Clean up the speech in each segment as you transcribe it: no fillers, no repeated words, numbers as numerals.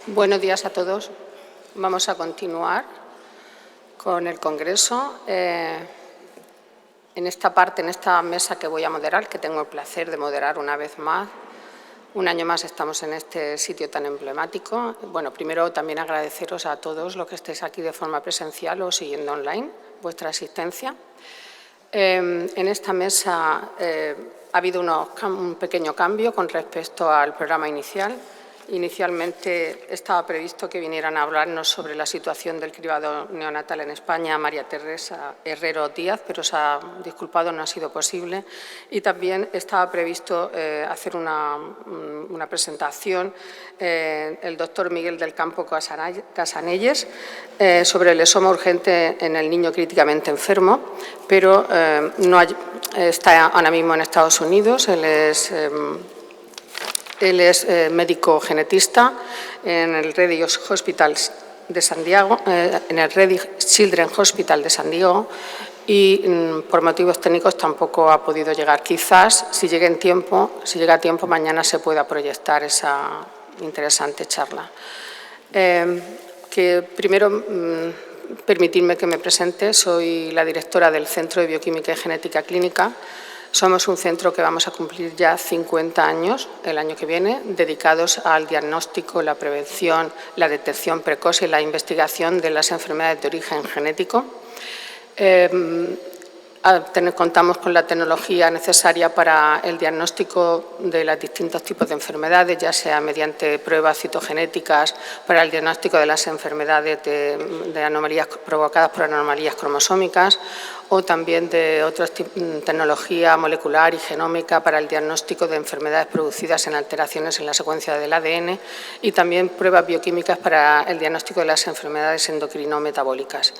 Buenos días a todos. Vamos a continuar con el Congreso. En esta mesa que voy a moderar, que tengo el placer de moderar una vez más, un año más estamos en este sitio tan emblemático. Bueno, primero también agradeceros a todos los que estéis aquí de forma presencial o siguiendo online vuestra asistencia. En esta mesa ha habido un pequeño cambio con respecto al programa inicial. Inicialmente estaba previsto que vinieran a hablarnos sobre la situación del cribado neonatal en España María Teresa Herrero Díaz, pero se ha disculpado, no ha sido posible. Y también estaba previsto hacer una presentación el doctor Miguel del Campo Casanelles sobre el esoma urgente en el niño críticamente enfermo, pero está ahora mismo en Estados Unidos. Él es médico genetista en el Ready Hospital de San Diego, en el Ready Children's Hospital de San Diego, y por motivos técnicos tampoco ha podido llegar. Quizás, si llega a tiempo, mañana se pueda proyectar esa interesante charla. Permitidme que me presente. Soy la directora del Centro de Bioquímica y Genética Clínica. Somos un centro que vamos a cumplir ya 50 años el año que viene, dedicados al diagnóstico, la prevención, la detección precoz y la investigación de las enfermedades de origen genético. Contamos con la tecnología necesaria para el diagnóstico de los distintos tipos de enfermedades, ya sea mediante pruebas citogenéticas para el diagnóstico de las enfermedades de anomalías provocadas por anomalías cromosómicas, o también de otra tecnología molecular y genómica para el diagnóstico de enfermedades producidas en alteraciones en la secuencia del ADN, y también pruebas bioquímicas para el diagnóstico de las enfermedades endocrino-metabólicas.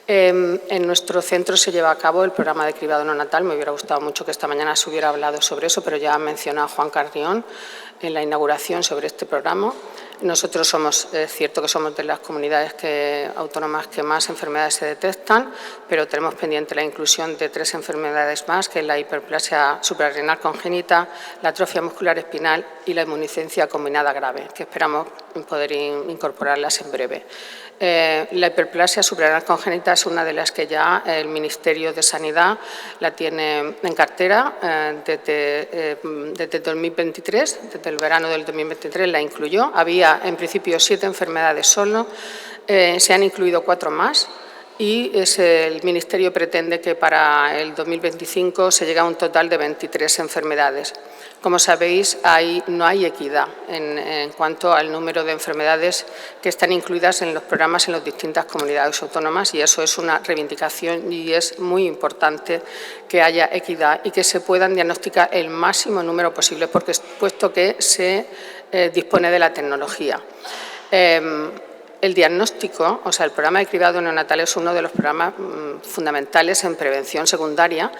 En nuestro centro se lleva a cabo el programa de cribado neonatal. Me hubiera gustado mucho que esta mañana se hubiera hablado sobre eso, pero ya ha mencionado Juan Carrión en la inauguración sobre este programa. Nosotros es cierto que somos de las comunidades autónomas que más enfermedades se detectan, pero tenemos pendiente la inclusión de 3 enfermedades más, que es la hiperplasia suprarrenal congénita, la atrofia muscular espinal y la inmunodeficiencia combinada grave, que esperamos poder incorporarlas en breve. La hiperplasia suprarrenal congénita es una de las que ya el Ministerio de Sanidad la tiene en cartera desde 2023, desde el verano del 2023 la incluyó. Había en principio 7 enfermedades solo, se han incluido 4 más y el Ministerio pretende que para el 2025 se llegue a un total de 23 enfermedades. Como sabéis, no hay equidad en cuanto al número de enfermedades que están incluidas en los programas en las distintas comunidades autónomas, y eso es una reivindicación y es muy importante que haya equidad y que se puedan diagnosticar el máximo número posible, puesto que se dispone de la tecnología. El diagnóstico, el programa de cribado neonatal es uno de los programas fundamentales en prevención secundaria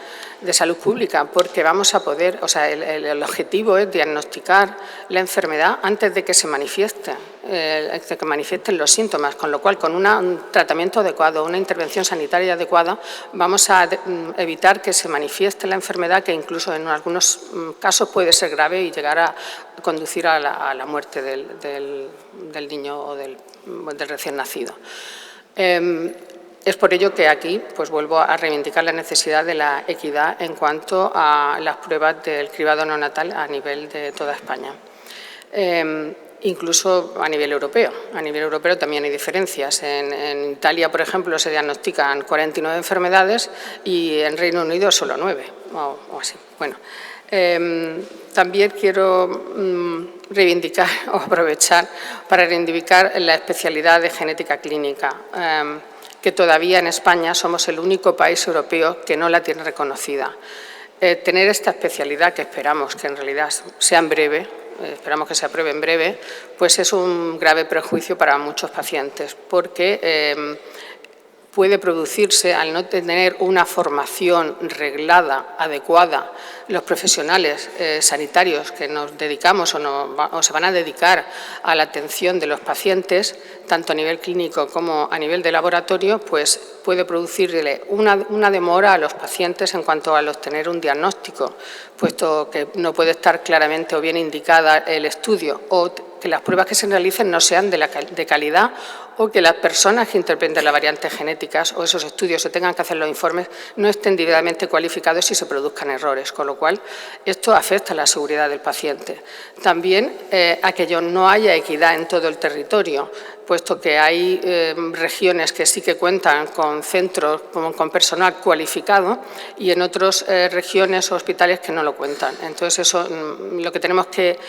de salud pública, porque vamos a poder, el objetivo es diagnosticar la enfermedad antes de que se manifieste, de que manifiesten los síntomas, con lo cual con un tratamiento adecuado, una intervención sanitaria adecuada, vamos a evitar que se manifieste la enfermedad, que incluso en algunos casos puede ser grave y llegar a conducir a la muerte del niño o del recién nacido. Es por ello que aquí vuelvo a reivindicar la necesidad de la equidad en cuanto a las pruebas del cribado neonatal a nivel de toda España. Incluso a nivel europeo. A nivel europeo también hay diferencias. En Italia, por ejemplo, se diagnostican 49 enfermedades y en Reino Unido solo 9, o así. Bueno, también quiero reivindicar o aprovechar para reivindicar la especialidad de genética clínica, que todavía en España somos el único país europeo que no la tiene reconocida. Tener esta especialidad, que esperamos que en realidad sea en breve, esperamos que se apruebe en breve, pues es un grave perjuicio para muchos pacientes, porque puede producirse, al no tener una formación reglada, adecuada, los profesionales sanitarios que nos dedicamos o se van a dedicar a la atención de los pacientes, tanto a nivel clínico como a nivel de laboratorio, pues puede producirle una demora a los pacientes en cuanto a obtener un diagnóstico, puesto que no puede estar claramente o bien indicada el estudio o que las pruebas que se realicen no sean de calidad o que las personas que interpreten las variantes genéticas o esos estudios se tengan que hacer los informes no estén debidamente cualificados y se produzcan errores, con lo cual esto afecta a la seguridad del paciente. También a que no haya equidad en todo el territorio, puesto que hay regiones que sí que cuentan con centros con personal cualificado y en otras regiones o hospitales que no lo cuentan. Entonces, eso lo que tenemos que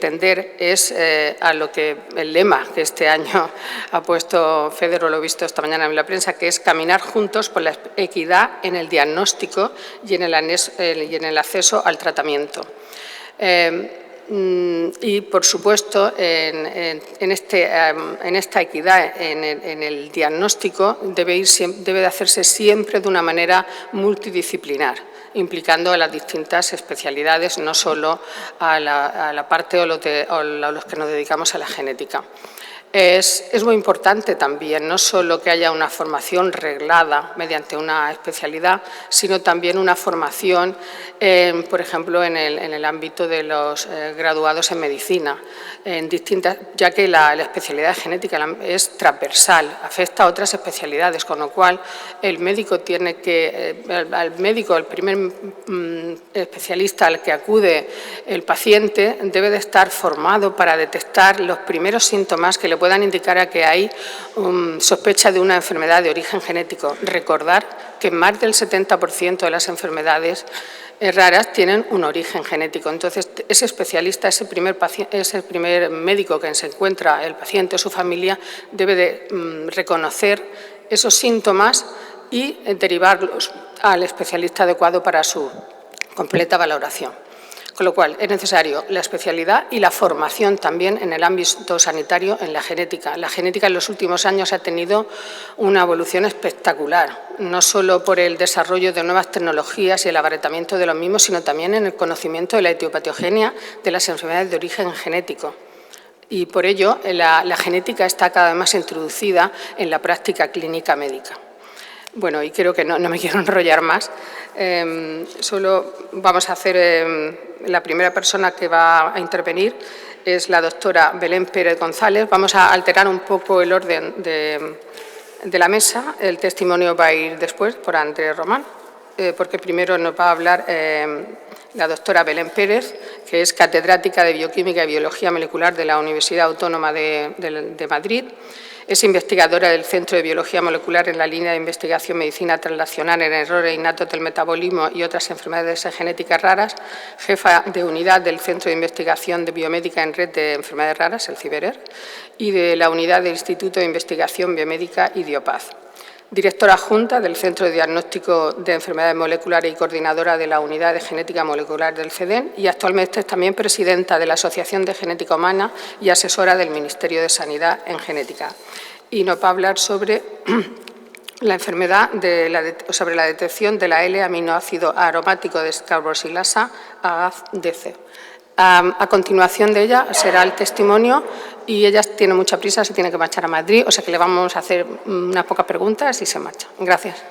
tender es a lo que el lema que este año ha puesto Federo, lo he visto esta mañana en la prensa, que es caminar juntos por la equidad en el diagnóstico y en el acceso al tratamiento. Y, por supuesto, en esta equidad en el diagnóstico debe de hacerse siempre de una manera multidisciplinar, implicando a las distintas especialidades, no solo a la parte o los que nos dedicamos a la genética. Es muy importante también, no solo que haya una formación reglada mediante una especialidad, sino también una formación, por ejemplo, en el ámbito de los graduados en medicina, ya que la especialidad genética es transversal, afecta a otras especialidades, con lo cual el médico tiene que, el primer especialista al que acude el paciente debe de estar formado para detectar los primeros síntomas que le puedan indicar a que hay sospecha de una enfermedad de origen genético. Recordar que más del 70% de las enfermedades raras tienen un origen genético. Entonces, ese especialista, ese primer médico que se encuentra el paciente o su familia, debe de reconocer esos síntomas y derivarlos al especialista adecuado para su completa valoración. Con lo cual, es necesario la especialidad y la formación también en el ámbito sanitario en la genética. La genética en los últimos años ha tenido una evolución espectacular, no solo por el desarrollo de nuevas tecnologías y el abaratamiento de los mismos, sino también en el conocimiento de la etiopatogenia de las enfermedades de origen genético. Y por ello, la genética está cada vez más introducida en la práctica clínica médica. Bueno, y creo que no me quiero enrollar más. Solo vamos a hacer, la primera persona que va a intervenir es la doctora Belén Pérez González. Vamos a alterar un poco el orden de la mesa. El testimonio va a ir después por Andrés Román, porque primero nos va a hablar la doctora Belén Pérez, que es catedrática de Bioquímica y Biología Molecular de la Universidad Autónoma de Madrid. Es investigadora del Centro de Biología Molecular en la línea de investigación Medicina Translacional en errores innatos del metabolismo y otras enfermedades genéticas raras, jefa de unidad del Centro de Investigación de Biomédica en Red de Enfermedades Raras, el CIBERER, y de la unidad del Instituto de Investigación Biomédica IDIOPAZ. Directora adjunta del Centro de Diagnóstico de Enfermedades Moleculares y coordinadora de la Unidad de Genética Molecular del CEDEN, y actualmente es también presidenta de la Asociación de Genética Humana y asesora del Ministerio de Sanidad en Genética. Y nos va a hablar sobre la enfermedad, sobre la detección de la L-aminoácido aromático descarboxilasa AGAZ-DC. A continuación de ella será el testimonio y ella tiene mucha prisa, se tiene que marchar a Madrid, o sea que le vamos a hacer unas pocas preguntas y se marcha. Gracias.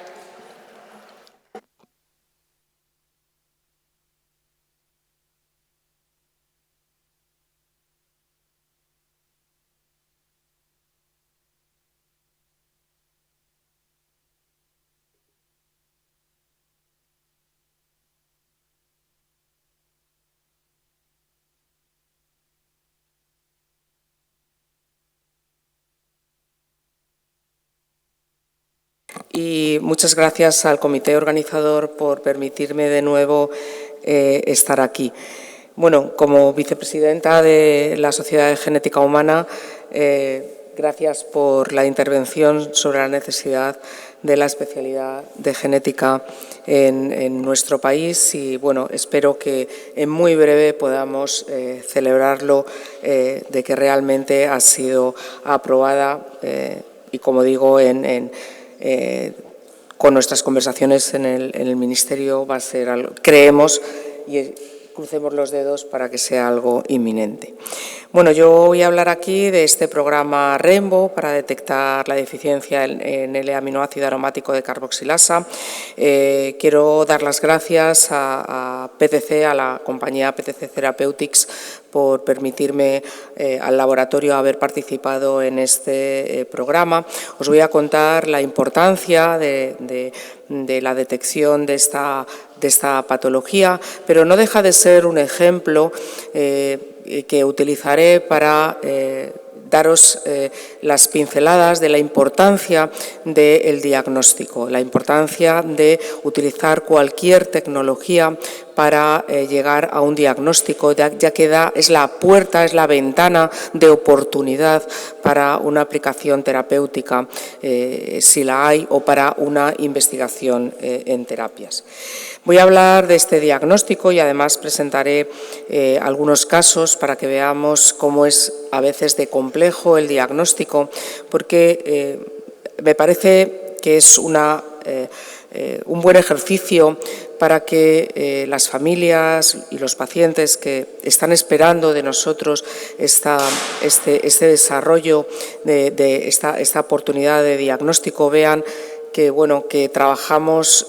Y muchas gracias al comité organizador por permitirme de nuevo estar aquí. Bueno, como vicepresidenta de la Sociedad de Genética Humana, gracias por la intervención sobre la necesidad de la especialidad de genética en nuestro país y, bueno, espero que en muy breve podamos celebrarlo de que realmente ha sido aprobada y, como digo, con nuestras conversaciones en el Ministerio va a ser algo, creemos, y crucemos los dedos para que sea algo inminente. Bueno, yo voy a hablar aquí de este programa Rainbow para detectar la deficiencia en el aminoácido aromático de carboxilasa. Quiero dar las gracias a PTC, a la compañía PTC Therapeutics, por permitirme al laboratorio haber participado en este programa. Os voy a contar la importancia de la detección de esta patología, pero no deja de ser un ejemplo que utilizaré para daros las pinceladas de la importancia del diagnóstico, la importancia de utilizar cualquier tecnología para llegar a un diagnóstico, ya que es la puerta, es la ventana de oportunidad para una aplicación terapéutica, si la hay, o para una investigación en terapias. Voy a hablar de este diagnóstico y además presentaré algunos casos para que veamos cómo es a veces de complejo el diagnóstico, porque me parece que es un buen ejercicio para que las familias y los pacientes que están esperando de nosotros este desarrollo de esta oportunidad de diagnóstico vean que, bueno, que trabajamos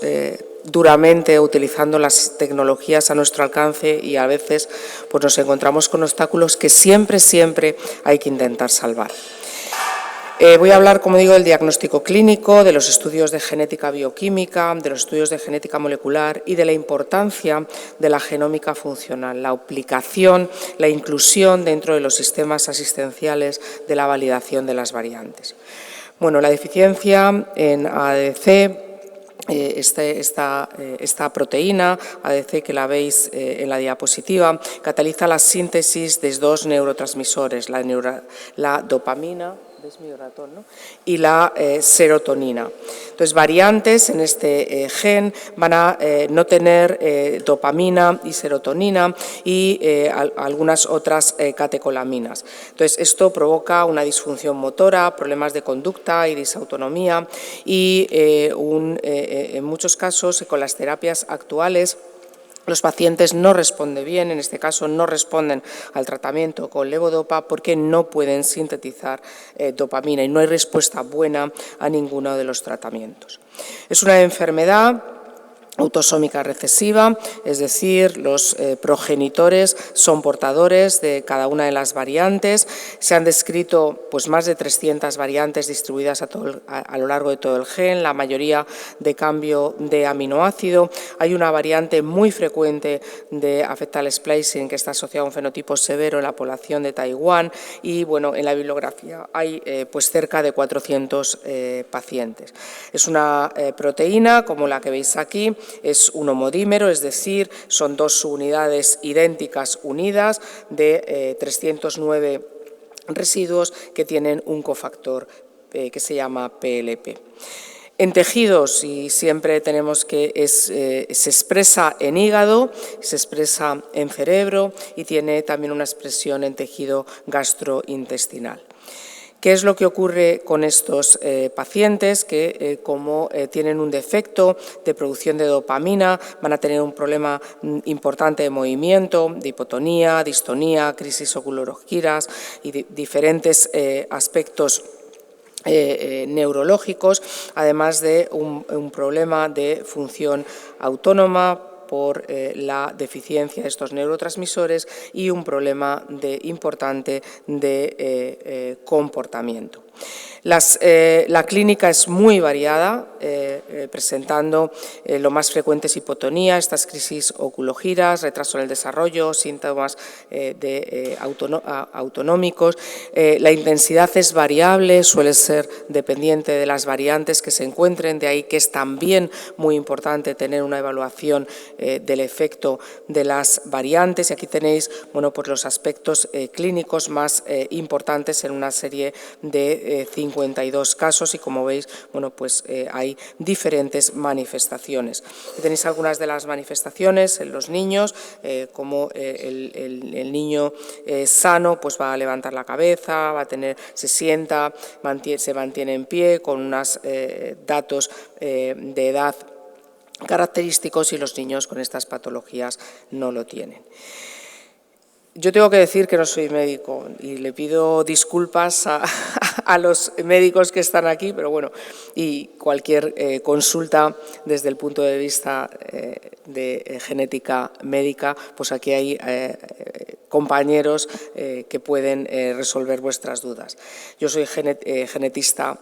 duramente utilizando las tecnologías a nuestro alcance y a veces pues nos encontramos con obstáculos que siempre hay que intentar salvar. Voy a hablar, como digo, del diagnóstico clínico, de los estudios de genética bioquímica, de los estudios de genética molecular y de la importancia de la genómica funcional, la aplicación, la inclusión dentro de los sistemas asistenciales de la validación de las variantes. Bueno, la deficiencia en ADC, esta proteína ADC que la veis en la diapositiva, cataliza la síntesis de dos neurotransmisores, la dopamina, ¿ves mi ratón, no? Y la serotonina. Entonces, variantes en este gen van a no tener dopamina y serotonina y algunas otras catecolaminas. Entonces, esto provoca una disfunción motora, problemas de conducta y disautonomía y en muchos casos con las terapias actuales los pacientes no responden bien, en este caso no responden al tratamiento con levodopa porque no pueden sintetizar dopamina y no hay respuesta buena a ninguno de los tratamientos. Es una enfermedad autosómica recesiva, es decir, los progenitores son portadores de cada una de las variantes. Se han descrito pues, más de 300 variantes distribuidas a lo largo de todo el gen, la mayoría de cambio de aminoácido. Hay una variante muy frecuente de affectal splicing que está asociada a un fenotipo severo en la población de Taiwán y bueno, en la bibliografía hay pues, cerca de 400 pacientes. Es una proteína como la que veis aquí. Es un homodímero, es decir, son dos subunidades idénticas unidas de 309 residuos que tienen un cofactor que se llama PLP. En tejidos, y siempre tenemos que se expresa en hígado, se expresa en cerebro y tiene también una expresión en tejido gastrointestinal. ¿Qué es lo que ocurre con estos pacientes que como tienen un defecto de producción de dopamina van a tener un problema importante de movimiento, de hipotonía, distonía, crisis oculorosquiras y diferentes aspectos neurológicos, además de un problema de función autónoma por la deficiencia de estos neurotransmisores y un problema importante de comportamiento. La clínica es muy variada, presentando lo más frecuente es hipotonía, estas crisis oculogiras, retraso en el desarrollo, síntomas autonómicos. La intensidad es variable, suele ser dependiente de las variantes que se encuentren, de ahí que es también muy importante tener una evaluación del efecto de las variantes. Y aquí tenéis bueno, pues los aspectos clínicos más importantes en una serie de 52 casos y como veis bueno, pues, hay diferentes manifestaciones. Tenéis algunas de las manifestaciones en los niños, como el niño sano pues va a levantar la cabeza, se sienta, se mantiene en pie con unos datos de edad característicos y los niños con estas patologías no lo tienen. Yo tengo que decir que no soy médico y le pido disculpas a los médicos que están aquí, pero bueno, y cualquier consulta desde el punto de vista de genética médica, pues aquí hay compañeros que pueden resolver vuestras dudas. Yo soy genetista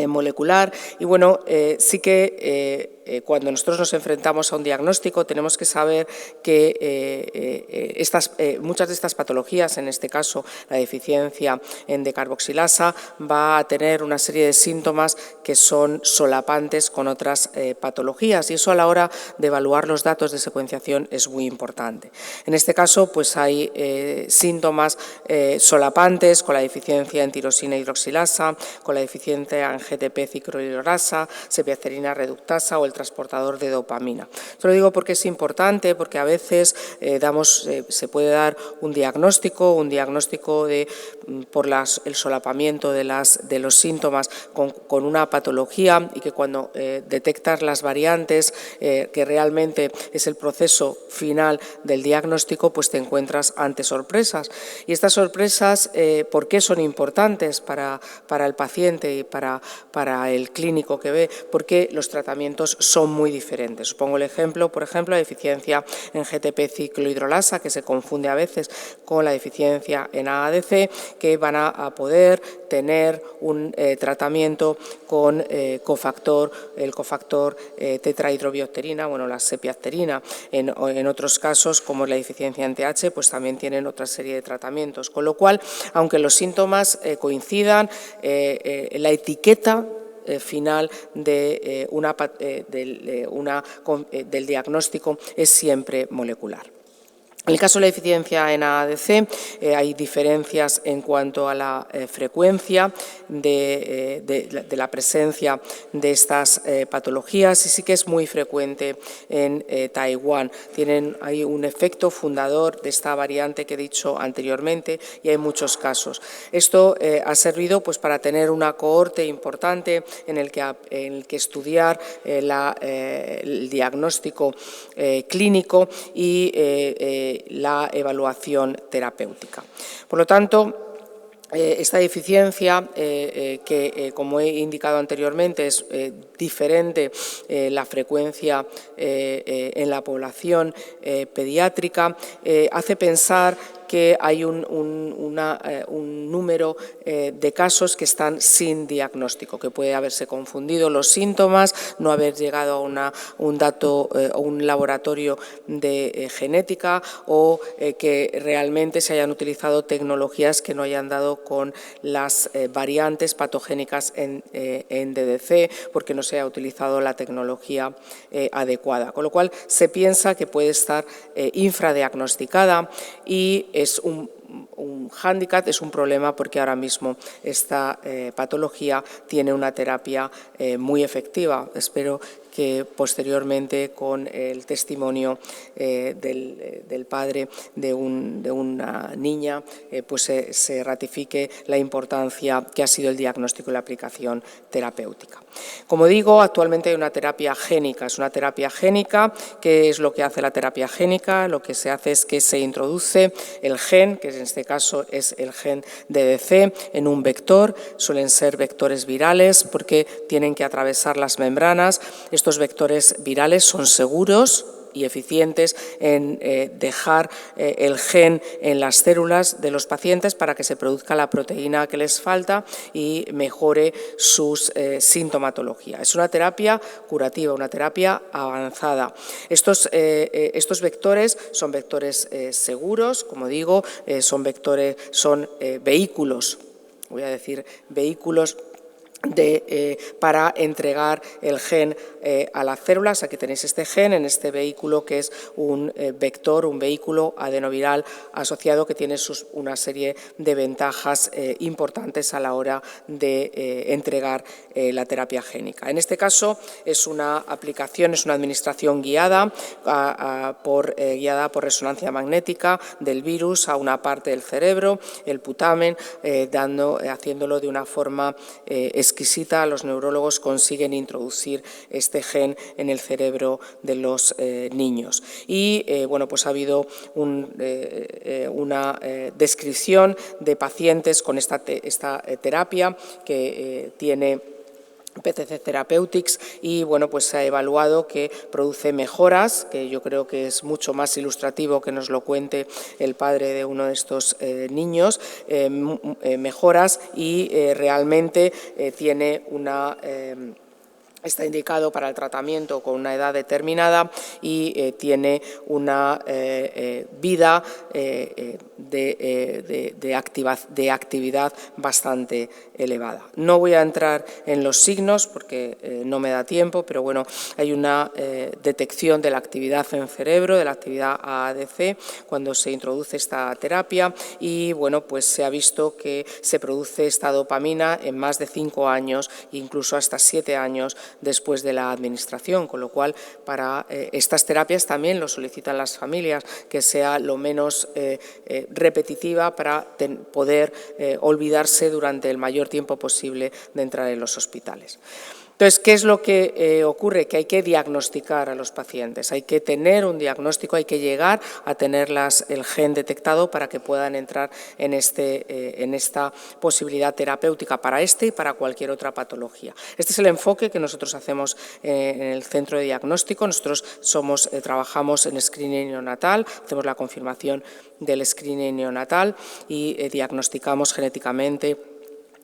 molecular y bueno, sí que cuando nosotros nos enfrentamos a un diagnóstico tenemos que saber que muchas de estas patologías, en este caso la deficiencia en decarboxilasa, va a tener una serie de síntomas que son solapantes con otras patologías y eso a la hora de evaluar los datos de secuenciación es muy importante. En este caso pues hay síntomas solapantes con la deficiencia en tirosina hidroxilasa, con la deficiencia en GTP-ciclohidrolasa, sepiasterina reductasa o el transportador de dopamina. Esto lo digo porque es importante, porque a veces se puede dar un diagnóstico por el solapamiento de los síntomas con una patología y que cuando detectas las variantes, que realmente es el proceso final del diagnóstico, pues te encuentras ante sorpresas. Y estas sorpresas, ¿por qué son importantes para el paciente y para el clínico que ve? Porque los tratamientos son muy diferentes. Os pongo el ejemplo, por ejemplo, la deficiencia en GTP-ciclohidrolasa, que se confunde a veces con la deficiencia en AADC, que van a poder tener un tratamiento con el cofactor tetrahidrobiopterina, bueno, la sepiasterina. En otros casos, como la deficiencia en TH, pues también tienen otra serie de tratamientos. Con lo cual, aunque los síntomas coincidan, la etiqueta final del diagnóstico es siempre molecular. En el caso de la deficiencia en AADC hay diferencias en cuanto a la frecuencia de la presencia de estas patologías y sí que es muy frecuente en Taiwán. Hay un efecto fundador de esta variante que he dicho anteriormente y hay muchos casos. Esto ha servido pues para tener una cohorte importante en el que estudiar el diagnóstico clínico y la evaluación terapéutica. Por lo tanto, esta deficiencia, que como he indicado anteriormente es diferente la frecuencia en la población pediátrica, hace pensar que hay un número de casos que están sin diagnóstico, que puede haberse confundido los síntomas, no haber llegado a un dato o un laboratorio de genética o que realmente se hayan utilizado tecnologías que no hayan dado con las variantes patogénicas en DDC porque no se ha utilizado la tecnología adecuada. Con lo cual se piensa que puede estar infradiagnosticada y es un hándicap, es un problema porque ahora mismo esta patología tiene una terapia muy efectiva. Espero que posteriormente con el testimonio del padre de una niña pues se ratifique la importancia que ha sido el diagnóstico y la aplicación terapéutica. Como digo, actualmente hay una terapia génica. Es una terapia génica. ¿Qué es lo que hace la terapia génica? Lo que se hace es que se introduce el gen, que en este caso es el gen DDC, en un vector. Suelen ser vectores virales porque tienen que atravesar las membranas. Estos vectores virales son seguros y eficientes en dejar el gen en las células de los pacientes para que se produzca la proteína que les falta y mejore su sintomatología. Es una terapia curativa, una terapia avanzada. Estos vectores son vectores seguros, como digo, son vehículos, voy a decir vehículos para entregar el gen a las células. Aquí tenéis este gen en este vehículo que es un vector, un vehículo adenoviral asociado que tiene una serie de ventajas importantes a la hora de entregar la terapia génica. En este caso es una aplicación, es una administración guiada por resonancia magnética del virus a una parte del cerebro, el putamen, haciéndolo de una forma esquemática exquisita, los neurólogos consiguen introducir este gen en el cerebro de los niños. Y bueno, pues ha habido una descripción de pacientes con esta terapia que tiene PTC Therapeutics y bueno, pues se ha evaluado que produce mejoras, que yo creo que es mucho más ilustrativo que nos lo cuente el padre de uno de estos niños, mejoras y realmente tiene una... Está indicado para el tratamiento con una edad determinada y tiene una vida de actividad bastante elevada. No voy a entrar en los signos porque no me da tiempo, pero bueno, hay una detección de la actividad en cerebro, de la actividad AADC, cuando se introduce esta terapia y bueno, pues se ha visto que se produce esta dopamina en más de 5 años, incluso hasta 7 años después de la administración, con lo cual para estas terapias también lo solicitan las familias, que sea lo menos repetitiva para poder olvidarse durante el mayor tiempo posible de entrar en los hospitales. Entonces, ¿qué es lo que ocurre? Que hay que diagnosticar a los pacientes, hay que tener un diagnóstico, hay que llegar a tener el gen detectado para que puedan entrar en esta posibilidad terapéutica para y para cualquier otra patología. Este es el enfoque que nosotros hacemos en el centro de diagnóstico. Nosotros trabajamos en screening neonatal, hacemos la confirmación del screening neonatal y diagnosticamos genéticamente.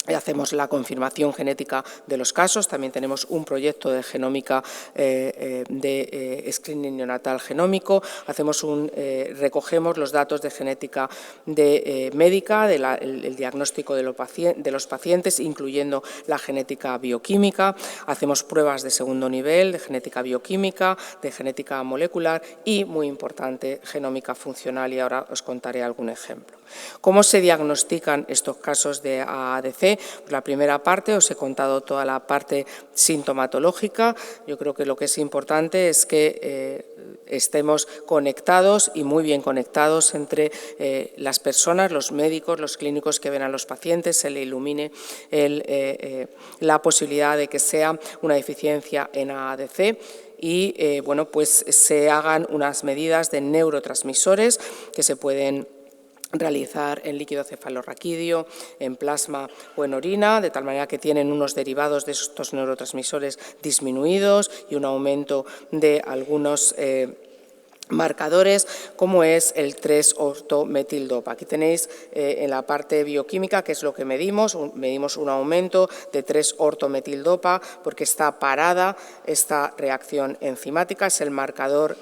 Hacemos la confirmación genética de los casos, también tenemos un proyecto de genómica de screening neonatal genómico, recogemos los datos de genética médica, el diagnóstico de los pacientes, incluyendo la genética bioquímica, hacemos pruebas de segundo nivel de genética bioquímica, de genética molecular y, muy importante, genómica funcional, y ahora os contaré algún ejemplo. ¿Cómo se diagnostican estos casos de AADC? Pues la primera parte, os he contado toda la parte sintomatológica. Yo creo que lo que es importante es que estemos conectados y muy bien conectados entre las personas, los médicos, los clínicos que ven a los pacientes, se le ilumine la posibilidad de que sea una deficiencia en AADC. Y bueno, pues se hagan unas medidas de neurotransmisores que se pueden realizar en líquido cefalorraquídeo, en plasma o en orina, de tal manera que tienen unos derivados de estos neurotransmisores disminuidos y un aumento de algunos marcadores, como es el 3-ortometildopa. Aquí tenéis en la parte bioquímica, que es lo que medimos un aumento de 3-ortometildopa porque está parada esta reacción enzimática, es el marcador,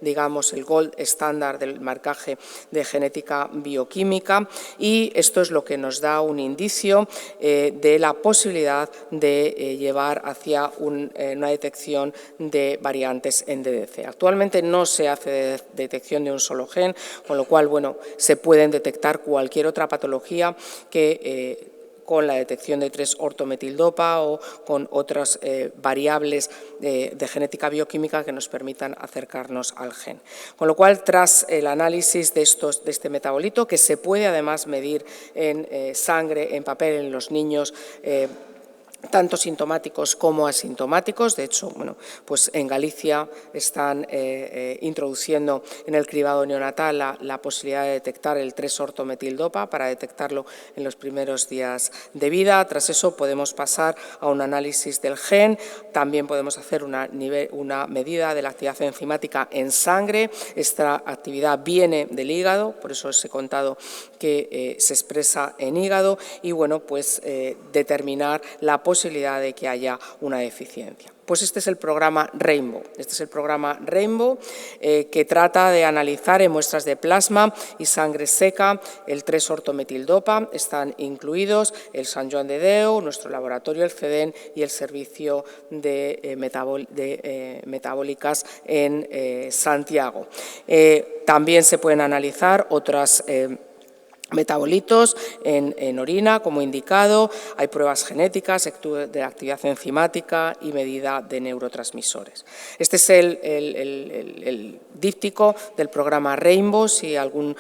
digamos, el gold estándar del marcaje de genética bioquímica, y esto es lo que nos da un indicio de la posibilidad de llevar hacia una detección de variantes en DDC. Actualmente no se hace de detección de un solo gen, con lo cual, bueno, se pueden detectar cualquier otra patología que con la detección de 3-ortometildopa o con otras variables de genética bioquímica que nos permitan acercarnos al gen. Con lo cual, tras el análisis de este metabolito, que se puede además medir en sangre, en papel, en los niños, tanto sintomáticos como asintomáticos. De hecho, bueno, pues en Galicia están introduciendo en el cribado neonatal la posibilidad de detectar el 3-ortometildopa para detectarlo en los primeros días de vida. Tras eso podemos pasar a un análisis del gen, también podemos hacer una medida de la actividad enzimática en sangre. Esta actividad viene del hígado, por eso os he contado que se expresa en hígado, y bueno, pues determinar la posibilidad de que haya una deficiencia. Pues este es el programa Rainbow. Este es el programa Rainbow que trata de analizar en muestras de plasma y sangre seca el 3-ortometildopa. Están incluidos el Sant Joan de Déu, nuestro laboratorio, el CEDEN y el servicio de metabólicas en Santiago. También se pueden analizar otras metabolitos en orina, como indicado, hay pruebas genéticas de actividad enzimática y medida de neurotransmisores. Este es el díptico del programa Rainbow. Si alguien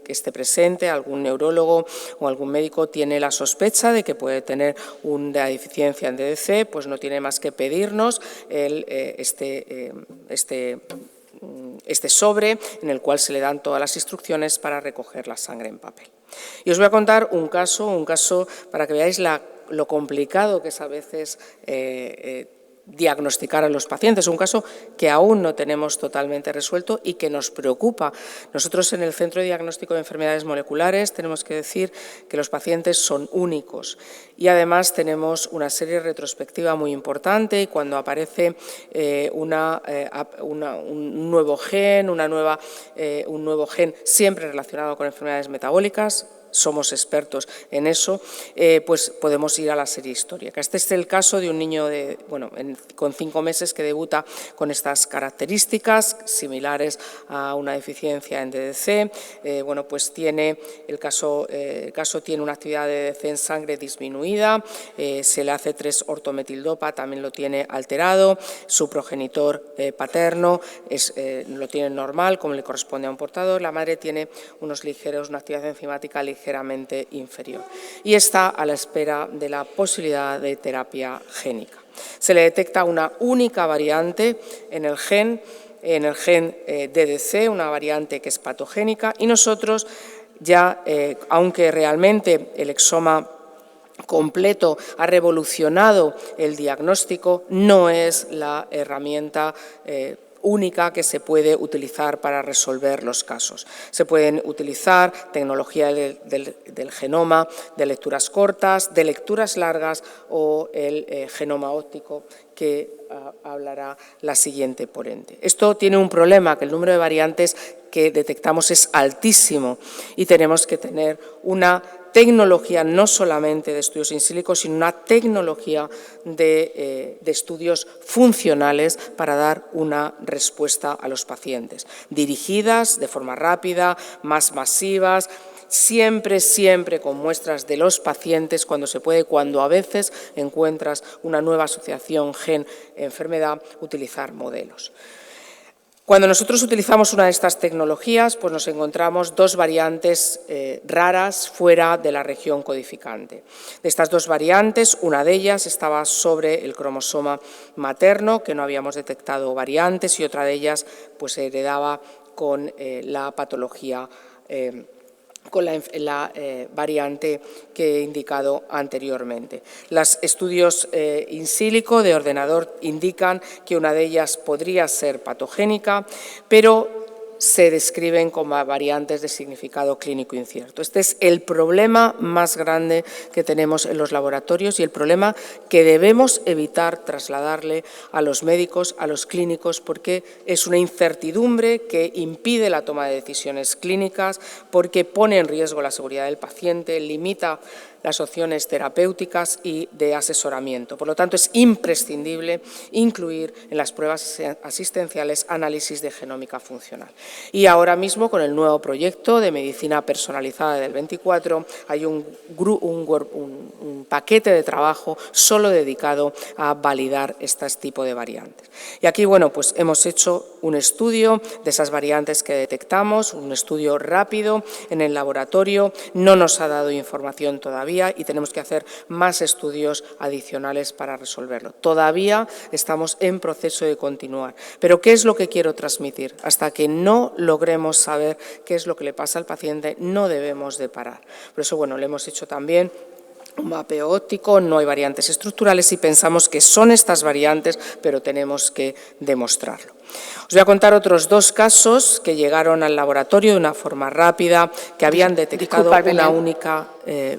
que esté presente, algún neurólogo o algún médico tiene la sospecha de que puede tener una deficiencia en DDC, pues no tiene más que pedirnos este sobre en el cual se le dan todas las instrucciones para recoger la sangre en papel. Y os voy a contar un caso para que veáis lo complicado que es a veces diagnosticar a los pacientes, un caso que aún no tenemos totalmente resuelto y que nos preocupa. Nosotros en el Centro de Diagnóstico de Enfermedades Moleculares tenemos que decir que los pacientes son únicos y además tenemos una serie retrospectiva muy importante y cuando aparece un nuevo gen, un nuevo gen siempre relacionado con enfermedades metabólicas, somos expertos en eso, pues podemos ir a la serie histórica. Este es el caso de un niño con 5 meses que debuta con estas características similares a una deficiencia en DDC. Pues el caso tiene una actividad de DDC en sangre disminuida, se le hace 3-ortometildopa, también lo tiene alterado, su progenitor paterno lo tiene normal, como le corresponde a un portador, la madre tiene una actividad enzimática ligeramente inferior y está a la espera de la posibilidad de terapia génica. Se le detecta una única variante en el gen DDC, una variante que es patogénica y nosotros ya, aunque realmente el exoma completo ha revolucionado el diagnóstico, no es la herramienta única que se puede utilizar para resolver los casos. Se pueden utilizar tecnología del genoma, de lecturas cortas, de lecturas largas o el genoma óptico que hablará la siguiente ponente. Esto tiene un problema, que el número de variantes que detectamos es altísimo y tenemos que tener una tecnología no solamente de estudios in silico, sino una tecnología de estudios funcionales para dar una respuesta a los pacientes, dirigidas de forma rápida, más masivas, siempre con muestras de los pacientes cuando se puede, cuando a veces encuentras una nueva asociación gen-enfermedad, utilizar modelos. Cuando nosotros utilizamos una de estas tecnologías, pues nos encontramos 2 variantes raras fuera de la región codificante. De estas 2 variantes, una de ellas estaba sobre el cromosoma materno, que no habíamos detectado variantes, y otra de ellas pues se heredaba con la patología con la variante que he indicado anteriormente. Los estudios in silico de ordenador indican que una de ellas podría ser patogénica, pero se describen como variantes de significado clínico incierto. Este es el problema más grande que tenemos en los laboratorios y el problema que debemos evitar trasladarle a los médicos, a los clínicos, porque es una incertidumbre que impide la toma de decisiones clínicas, porque pone en riesgo la seguridad del paciente, limita las opciones terapéuticas y de asesoramiento. Por lo tanto, es imprescindible incluir en las pruebas asistenciales análisis de genómica funcional. Y ahora mismo, con el nuevo proyecto de medicina personalizada del 24, hay un paquete de trabajo solo dedicado a validar este tipo de variantes. Y aquí, pues hemos hecho un estudio de esas variantes que detectamos, un estudio rápido en el laboratorio, no nos ha dado información todavía y tenemos que hacer más estudios adicionales para resolverlo. Todavía estamos en proceso de continuar. Pero ¿qué es lo que quiero transmitir? Hasta que no logremos saber qué es lo que le pasa al paciente, no debemos de parar. Por eso, le hemos hecho también un mapeo óptico, no hay variantes estructurales y pensamos que son estas variantes, pero tenemos que demostrarlo. Os voy a contar otros 2 casos que llegaron al laboratorio de una forma rápida, que habían detectado una única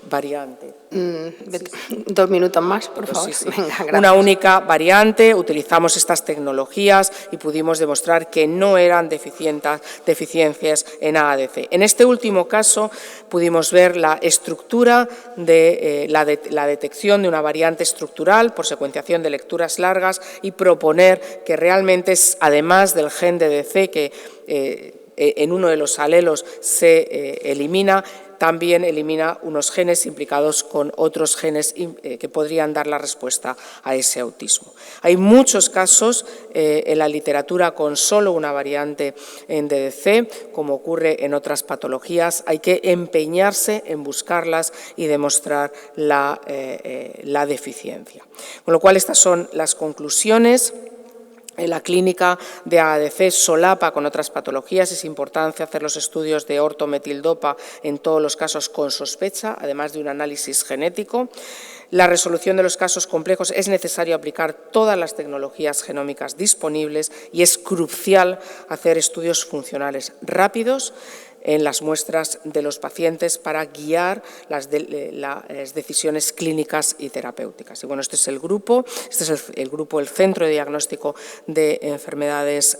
variante. 2 minutos más, por favor. Sí. Venga, una única variante, utilizamos estas tecnologías y pudimos demostrar que no eran deficiencias en AADC. En este último caso pudimos ver la estructura de la detección de una variante estructural por secuenciación de lecturas largas y proponer que realmente es, además del gen DDC que en uno de los alelos se elimina, también elimina unos genes implicados con otros genes que podrían dar la respuesta a ese autismo. Hay muchos casos en la literatura con solo una variante en DDC, como ocurre en otras patologías. Hay que empeñarse en buscarlas y demostrar la deficiencia. Con lo cual, estas son las conclusiones. En la clínica de ADC solapa con otras patologías. Es importante hacer los estudios de ortometildopa en todos los casos con sospecha, además de un análisis genético. La resolución de los casos complejos es necesario aplicar todas las tecnologías genómicas disponibles y es crucial hacer estudios funcionales rápidos en las muestras de los pacientes para guiar las decisiones clínicas y terapéuticas. Y bueno, este es el grupo, el Centro de Diagnóstico de Enfermedades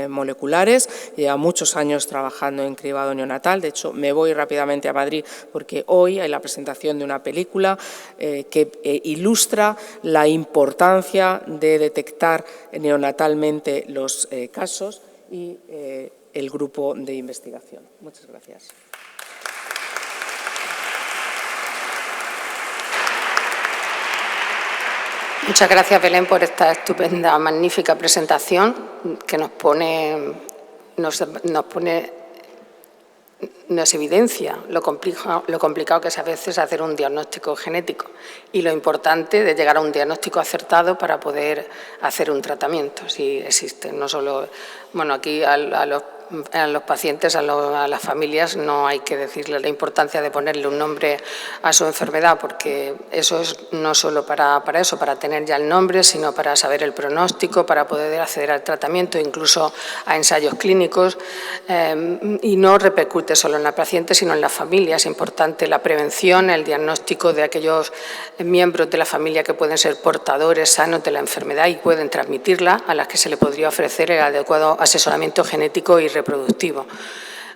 Moleculares. Lleva muchos años trabajando en cribado neonatal. De hecho, me voy rápidamente a Madrid porque hoy hay la presentación de una película que ilustra la importancia de detectar neonatalmente los casos y el grupo de investigación. Muchas gracias. Muchas gracias, Belén, por esta estupenda, magnífica presentación que nos evidencia lo complicado que es a veces hacer un diagnóstico genético y lo importante de llegar a un diagnóstico acertado para poder hacer un tratamiento, si existe. No solo, bueno, aquí a los pacientes, a las familias, no hay que decirles la importancia de ponerle un nombre a su enfermedad, porque eso es no solo para tener ya el nombre, sino para saber el pronóstico, para poder acceder al tratamiento, incluso a ensayos clínicos, y no repercute solo en la paciente, sino en la familia. Es importante la prevención, el diagnóstico de aquellos miembros de la familia que pueden ser portadores sanos de la enfermedad y pueden transmitirla, a las que se le podría ofrecer el adecuado asesoramiento genético y reproductivo.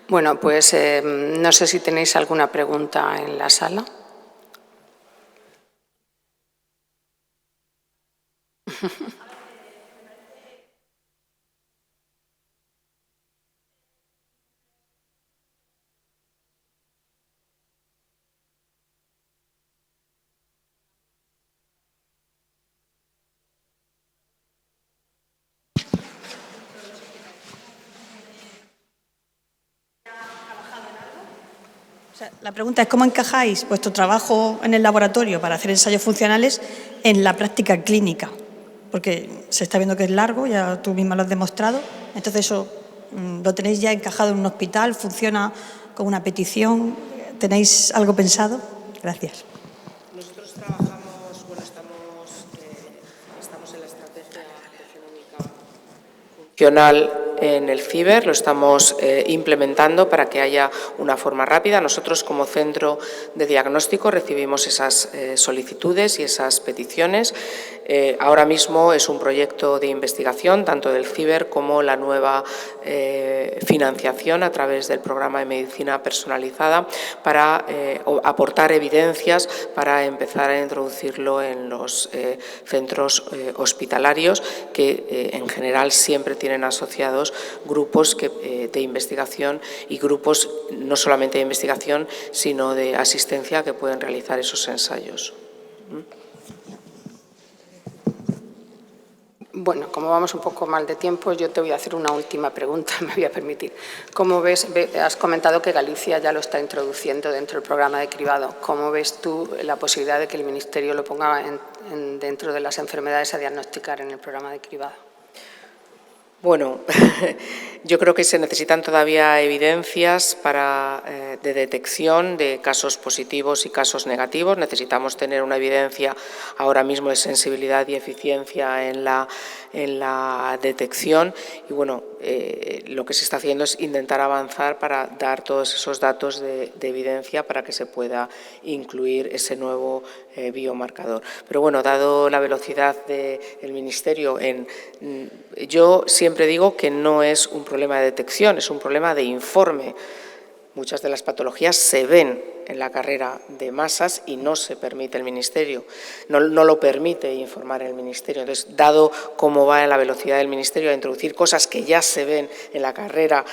Bueno, pues no sé si tenéis alguna pregunta en la sala. La pregunta es cómo encajáis vuestro trabajo en el laboratorio para hacer ensayos funcionales en la práctica clínica, porque se está viendo que es largo, ya tú misma lo has demostrado, entonces eso lo tenéis ya encajado en un hospital, funciona con una petición, ¿tenéis algo pensado? Gracias. Nosotros trabajamos, bueno, estamos en la estrategia genómica funcional en el CIBER, lo estamos implementando para que haya una forma rápida. Nosotros, como centro de diagnóstico, recibimos esas solicitudes y esas peticiones. Ahora mismo es un proyecto de investigación, tanto del CIBER como la nueva financiación a través del programa de medicina personalizada para aportar evidencias para empezar a introducirlo en los centros hospitalarios que en general siempre tienen asociados grupos de investigación y grupos no solamente de investigación, sino de asistencia que pueden realizar esos ensayos. Bueno, como vamos un poco mal de tiempo, yo te voy a hacer una última pregunta, me voy a permitir. ¿Cómo ves, has comentado que Galicia ya lo está introduciendo dentro del programa de cribado? ¿Cómo ves tú la posibilidad de que el Ministerio lo ponga dentro de las enfermedades a diagnosticar en el programa de cribado? Bueno, yo creo que se necesitan todavía evidencias de detección de casos positivos y casos negativos. Necesitamos tener una evidencia ahora mismo de sensibilidad y eficiencia en la detección y bueno, lo que se está haciendo es intentar avanzar para dar todos esos datos de evidencia para que se pueda incluir ese nuevo biomarcador. Pero bueno, dado la velocidad del Ministerio, yo siempre digo que no es un problema de detección, es un problema de informe. Muchas de las patologías se ven en la carrera de masas y no se permite el Ministerio, no lo permite informar el Ministerio. Entonces, dado cómo va la velocidad del Ministerio a introducir cosas que ya se ven en la carrera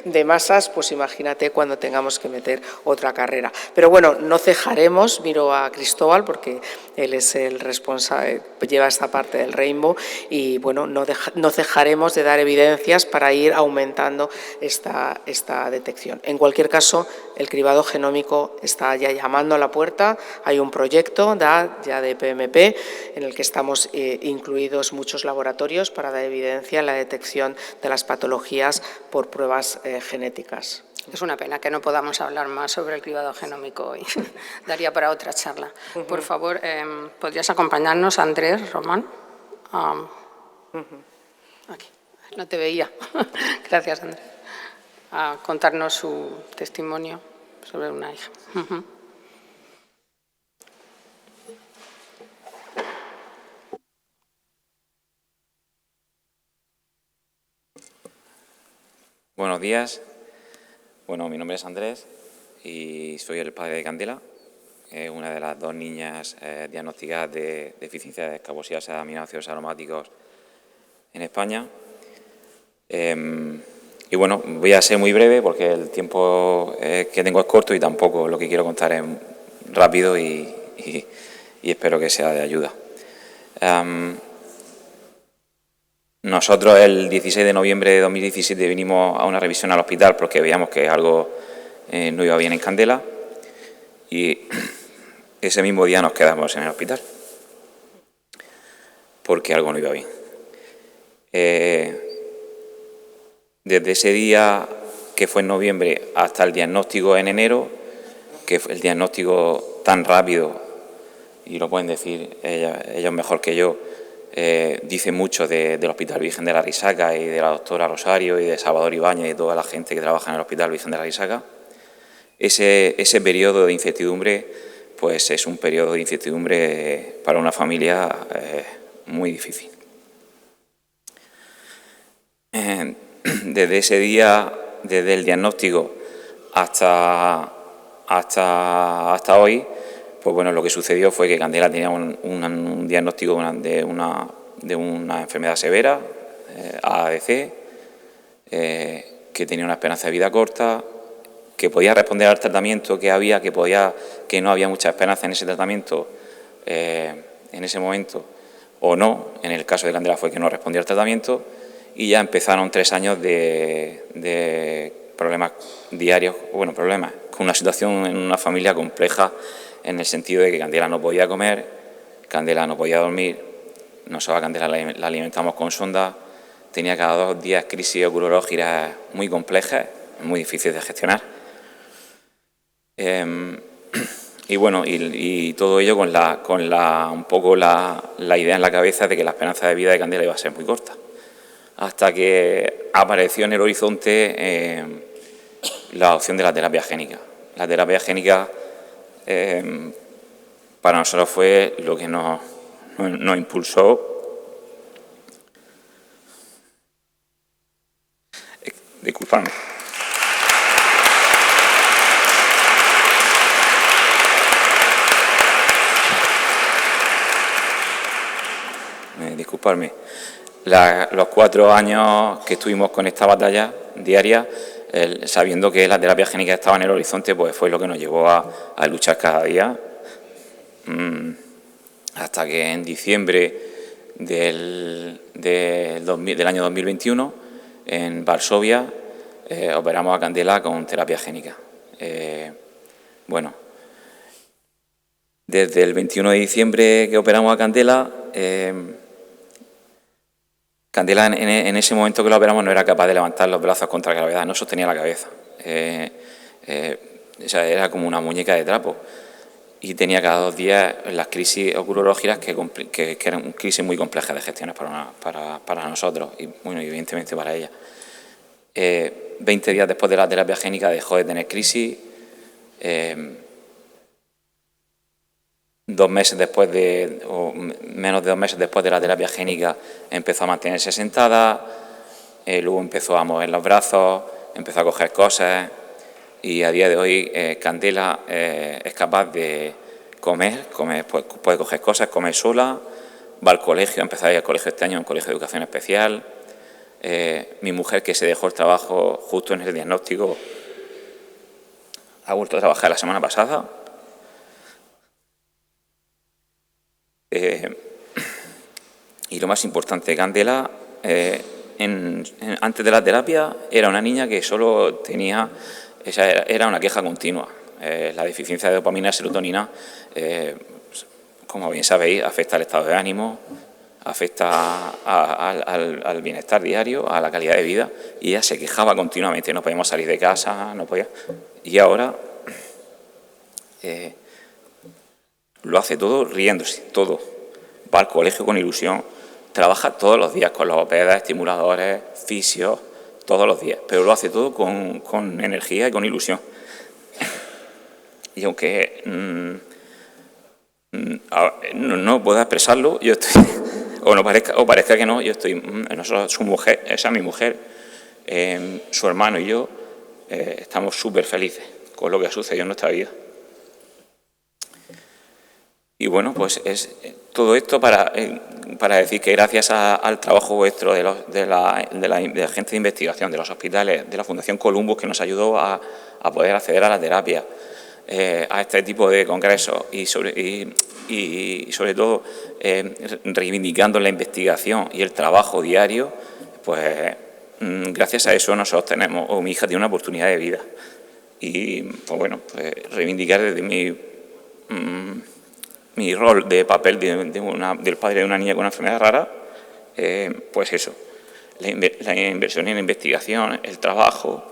de masas, pues imagínate cuando tengamos que meter otra carrera. Pero bueno, no cejaremos, miro a Cristóbal porque él es el responsable, lleva esta parte del Rainbow y bueno, no cejaremos de dar evidencias para ir aumentando esta detección. En cualquier caso, el cribado genómico está ya llamando a la puerta, hay un proyecto ya de PMP en el que estamos incluidos muchos laboratorios para dar evidencia en la detección de las patologías por pruebas genéticas. Es una pena que no podamos hablar más sobre el cribado genómico hoy. Daría para otra charla. Por favor, ¿podrías acompañarnos, Andrés Román? Aquí. No te veía. Gracias, Andrés. A contarnos su testimonio sobre una hija. Buenos días. Bueno, mi nombre es Andrés y soy el padre de Candela, una de las dos niñas diagnosticadas de deficiencia de escabosías de aminoácidos aromáticos en España. Y bueno, voy a ser muy breve porque el tiempo que tengo es corto y tampoco lo que quiero contar es rápido y espero que sea de ayuda. Nosotros el 16 de noviembre de 2017 vinimos a una revisión al hospital porque veíamos que algo no iba bien en Candela y ese mismo día nos quedamos en el hospital porque algo no iba bien. Desde ese día, que fue en noviembre, hasta el diagnóstico en enero, que fue el diagnóstico tan rápido, y lo pueden decir ellos mejor que yo, dice mucho del Hospital Virgen de la Risaca y de la doctora Rosario y de Salvador Ibáñez y toda la gente que trabaja en el Hospital Virgen de la Risaca. Ese periodo de incertidumbre, pues es un periodo de incertidumbre para una familia muy difícil. Desde ese día, desde el diagnóstico hasta hoy, pues bueno, lo que sucedió fue que Candela tenía un diagnóstico de una enfermedad severa, AADC, que tenía una esperanza de vida corta, que podía responder al tratamiento que no había mucha esperanza en ese tratamiento en ese momento, o no, en el caso de Candela fue que no respondía al tratamiento, y ya empezaron 3 años de problemas diarios, bueno, problemas, con una situación en una familia compleja en el sentido de que Candela no podía comer, Candela no podía dormir, nosotros a Candela la alimentamos con sonda, tenía cada 2 días crisis oculológicas muy complejas, muy difíciles de gestionar. Y bueno, y todo ello con un poco la idea en la cabeza de que la esperanza de vida de Candela iba a ser muy corta. Hasta que apareció en el horizonte la opción de la terapia génica. La terapia génica para nosotros fue lo que nos impulsó. Disculpadme. Disculpadme. Los 4 años que estuvimos con esta batalla diaria, sabiendo que la terapia génica estaba en el horizonte, pues fue lo que nos llevó a luchar cada día, hasta que en diciembre del año 2021, en Varsovia, operamos a Candela con terapia génica. Bueno, desde el 21 de diciembre que operamos a Candela, Candela en ese momento que lo operamos no era capaz de levantar los brazos contra la gravedad, no sostenía la cabeza. O sea, era como una muñeca de trapo. Y tenía cada 2 días las crisis oculológicas que eran crisis muy complejas de gestiones para nosotros y, bueno, evidentemente para ella. 20 días después de la terapia génica dejó de tener crisis. 2 meses después o menos de 2 meses después de la terapia génica empezó a mantenerse sentada, luego empezó a mover los brazos, empezó a coger cosas, y a día de hoy Candela es capaz de comer, pues, puede coger cosas, comer sola, va al colegio, ha empezado a ir al colegio este año, un colegio de educación especial. Mi mujer, que se dejó el trabajo justo en el diagnóstico, ha vuelto a trabajar la semana pasada. Y lo más importante, Candela, antes de la terapia, era una niña que solo tenía, era una queja continua. La deficiencia de dopamina y serotonina, como bien sabéis, afecta al estado de ánimo, afecta al bienestar diario, a la calidad de vida, y ella se quejaba continuamente, no podíamos salir de casa, no podía. Y ahora lo hace todo riéndose, todo. Va al colegio con ilusión, trabaja todos los días con logopedas, estimuladores, fisios, todos los días, pero lo hace todo con energía y con ilusión. Y aunque no pueda expresarlo, yo estoy, o parezca que no, yo estoy, nosotros, su mujer, esa es mi mujer, su hermano y yo, estamos súper felices con lo que ha sucedido en nuestra vida. Y bueno, pues es todo esto para decir que gracias al trabajo vuestro de la gente de investigación, de los hospitales, de la Fundación Columbus, que nos ayudó a poder acceder a la terapia, a este tipo de congresos y sobre todo reivindicando la investigación y el trabajo diario, pues gracias a eso nosotros tenemos, o mi hija tiene una oportunidad de vida. Y pues bueno, pues reivindicar desde mi rol de papel del padre de una niña con una enfermedad rara, pues eso, la inversión en la investigación, el trabajo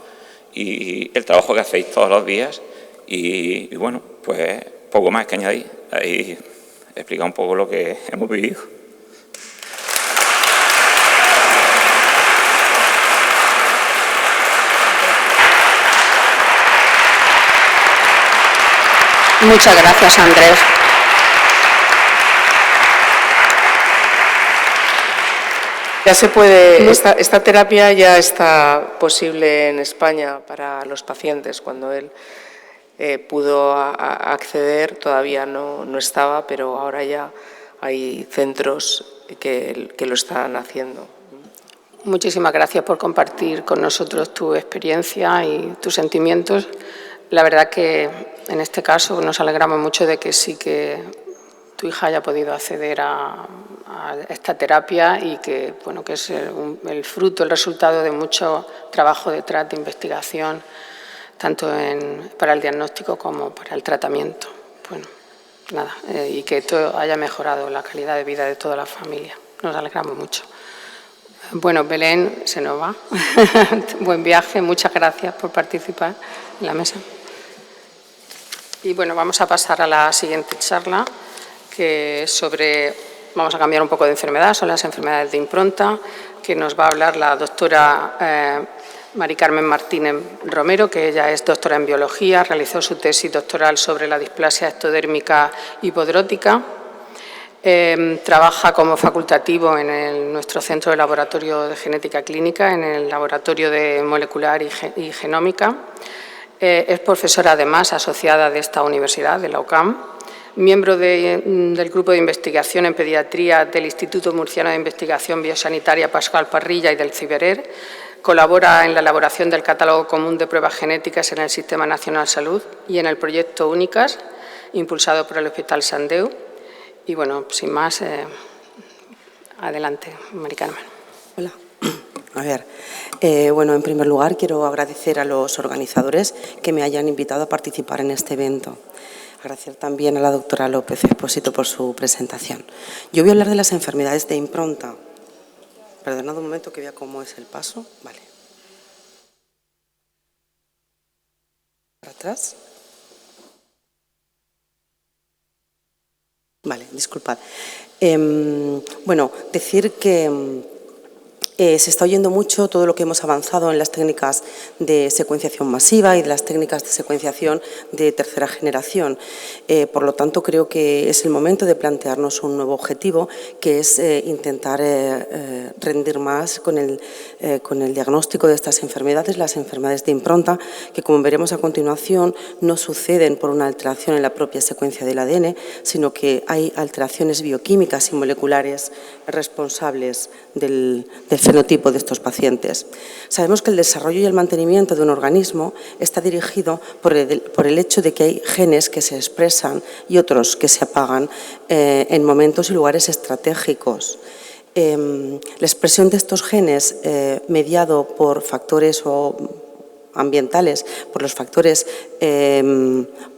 y el trabajo que hacéis todos los días y bueno, pues poco más que añadir. Ahí he explicado un poco lo que hemos vivido. Muchas gracias, Andrés. Ya se puede, esta terapia ya está posible en España para los pacientes. Cuando él pudo acceder, todavía no estaba, pero ahora ya hay centros que lo están haciendo. Muchísimas gracias por compartir con nosotros tu experiencia y tus sentimientos. La verdad que en este caso nos alegramos mucho de que sí que tu hija haya podido acceder a esta terapia y que, bueno, que es el fruto, el resultado de mucho trabajo detrás de investigación, tanto para el diagnóstico como para el tratamiento. Bueno, nada, y que todo haya mejorado la calidad de vida de toda la familia. Nos alegramos mucho. Bueno, Belén se nos va. Buen viaje, muchas gracias por participar en la mesa. Y bueno, vamos a pasar a la siguiente charla, que es vamos a cambiar un poco de enfermedad, son las enfermedades de impronta, que nos va a hablar la doctora Mari Carmen Martínez Romero, que ella es doctora en biología, realizó su tesis doctoral sobre la displasia ectodérmica hipodrótica. Trabaja como facultativo en nuestro centro de laboratorio de genética clínica, en el laboratorio de molecular y genómica. Es profesora, además, asociada de esta universidad, de la UCAM, miembro del Grupo de Investigación en Pediatría del Instituto Murciano de Investigación Biosanitaria Pascual Parrilla y del CIBERER. Colabora en la elaboración del Catálogo Común de Pruebas Genéticas en el Sistema Nacional de Salud y en el proyecto UNICAS, impulsado por el Hospital Sandeu. Y bueno, sin más, adelante, Mari Carmen. Hola. A ver, bueno, en primer lugar quiero agradecer a los organizadores que me hayan invitado a participar en este evento. Agradecer también a la doctora López Expósito por su presentación. Yo voy a hablar de las enfermedades de impronta. Perdonad un momento que vea cómo es el paso. Vale. ¿Para atrás? Vale, disculpad. Bueno, decir que Se está oyendo mucho todo lo que hemos avanzado en las técnicas de secuenciación masiva y de las técnicas de secuenciación de tercera generación. Por lo tanto, creo que es el momento de plantearnos un nuevo objetivo, que es intentar rendir más con el diagnóstico de estas enfermedades, las enfermedades de impronta, que como veremos a continuación no suceden por una alteración en la propia secuencia del ADN, sino que hay alteraciones bioquímicas y moleculares responsables del fenotipo de estos pacientes. Sabemos que el desarrollo y el mantenimiento de un organismo está dirigido por el hecho de que hay genes que se expresan y otros que se apagan en momentos y lugares estratégicos. La expresión de estos genes mediado por factores ambientales, por los factores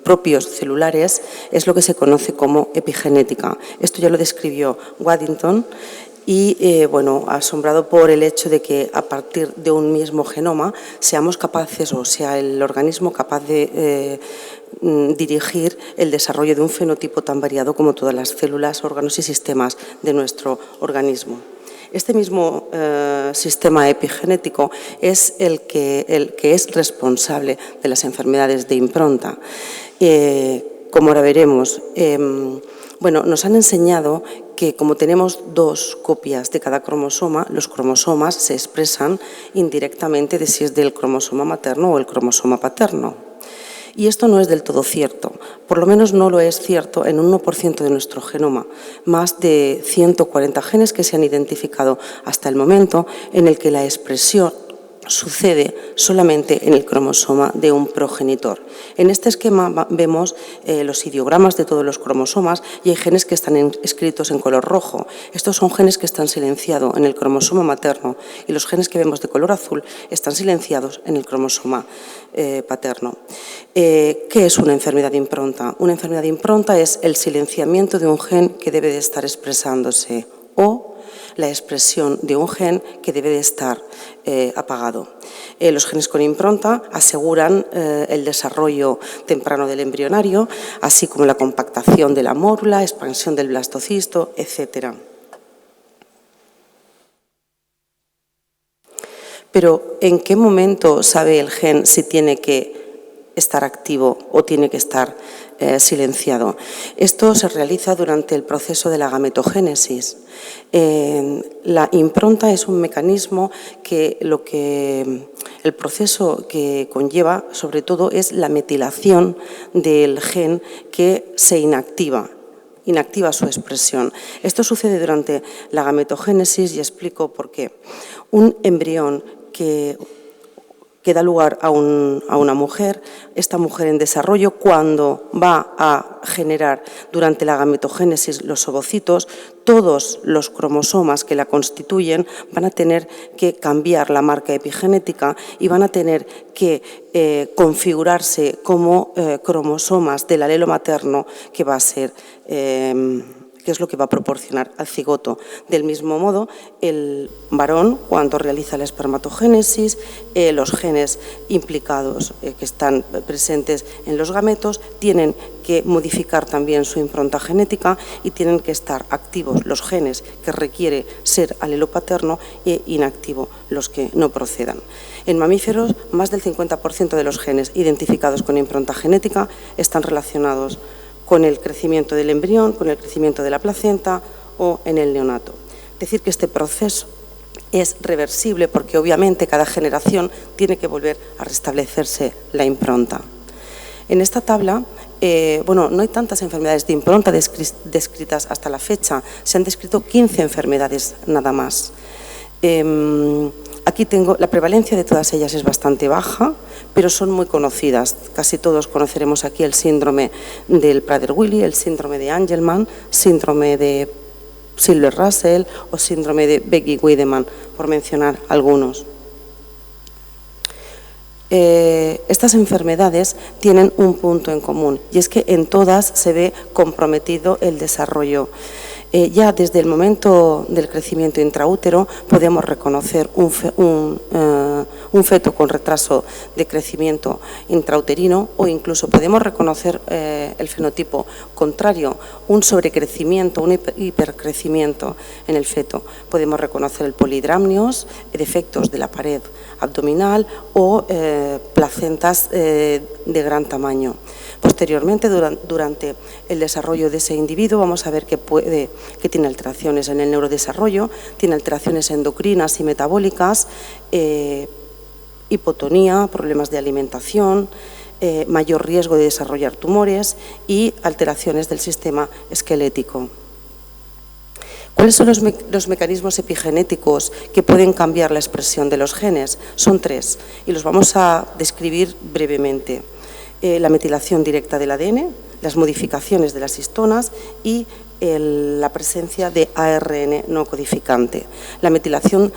propios celulares, es lo que se conoce como epigenética. Esto ya lo describió Waddington y, bueno, asombrado por el hecho de que a partir de un mismo genoma seamos capaces, o sea, el organismo capaz de dirigir el desarrollo de un fenotipo tan variado como todas las células, órganos y sistemas de nuestro organismo. Este mismo sistema epigenético es el que es responsable de las enfermedades de impronta. Como ahora veremos, bueno, nos han enseñado que como tenemos dos copias de cada cromosoma, los cromosomas se expresan indirectamente de si es del cromosoma materno o el cromosoma paterno. Y esto no es del todo cierto, por lo menos no lo es cierto en un 1% de nuestro genoma, más de 140 genes que se han identificado hasta el momento en el que la expresión sucede solamente en el cromosoma de un progenitor. En este esquema vemos los ideogramas de todos los cromosomas y hay genes que están escritos en color rojo. Estos son genes que están silenciados en el cromosoma materno y los genes que vemos de color azul están silenciados en el cromosoma paterno. ¿Qué es una enfermedad de impronta? Una enfermedad de impronta es el silenciamiento de un gen que debe de estar expresándose o la expresión de un gen que debe de estar apagado. Los genes con impronta aseguran el desarrollo temprano del embrionario, así como la compactación de la mórula, expansión del blastocisto, etc. Pero, ¿en qué momento sabe el gen si tiene que estar activo o tiene que estar silenciado? Esto se realiza durante el proceso de la gametogénesis. La impronta es un mecanismo que el proceso que conlleva, sobre todo, es la metilación del gen que se inactiva su expresión. Esto sucede durante la gametogénesis y explico por qué. Un embrión que da lugar a una mujer, esta mujer en desarrollo, cuando va a generar durante la gametogénesis los ovocitos, todos los cromosomas que la constituyen van a tener que cambiar la marca epigenética y van a tener que configurarse como cromosomas del alelo materno que va a ser que es lo que va a proporcionar al cigoto. Del mismo modo, el varón, cuando realiza la espermatogénesis, los genes implicados que están presentes en los gametos tienen que modificar también su impronta genética y tienen que estar activos los genes que requiere ser alelo paterno e inactivo los que no procedan. En mamíferos, más del 50% de los genes identificados con impronta genética están relacionados con el crecimiento del embrión, con el crecimiento de la placenta o en el neonato. Es decir, que este proceso es reversible porque obviamente cada generación tiene que volver a restablecerse la impronta. En esta tabla, bueno, no hay tantas enfermedades de impronta descritas hasta la fecha, se han descrito 15 enfermedades nada más. Aquí tengo, la prevalencia de todas ellas es bastante baja, pero son muy conocidas. Casi todos conoceremos aquí el síndrome del Prader-Willi, el síndrome de Angelman, síndrome de Silver-Russell o síndrome de Becky-Wiedemann, por mencionar algunos. Estas enfermedades tienen un punto en común y es que en todas se ve comprometido el desarrollo. Ya desde el momento del crecimiento intraútero podemos reconocer un un feto con retraso de crecimiento intrauterino, o incluso podemos reconocer el fenotipo contrario, un sobrecrecimiento, un hipercrecimiento en el feto. Podemos reconocer el polihidramnios, defectos de la pared abdominal o placentas de gran tamaño. Posteriormente, durante el desarrollo de ese individuo, vamos a ver que tiene alteraciones en el neurodesarrollo, tiene alteraciones endocrinas y metabólicas, hipotonía, problemas de alimentación, mayor riesgo de desarrollar tumores y alteraciones del sistema esquelético. ¿Cuáles son los mecanismos epigenéticos que pueden cambiar la expresión de los genes? Son 3 y los vamos a describir brevemente. La metilación directa del ADN, las modificaciones de las histonas y la presencia de ARN no codificante. La metilación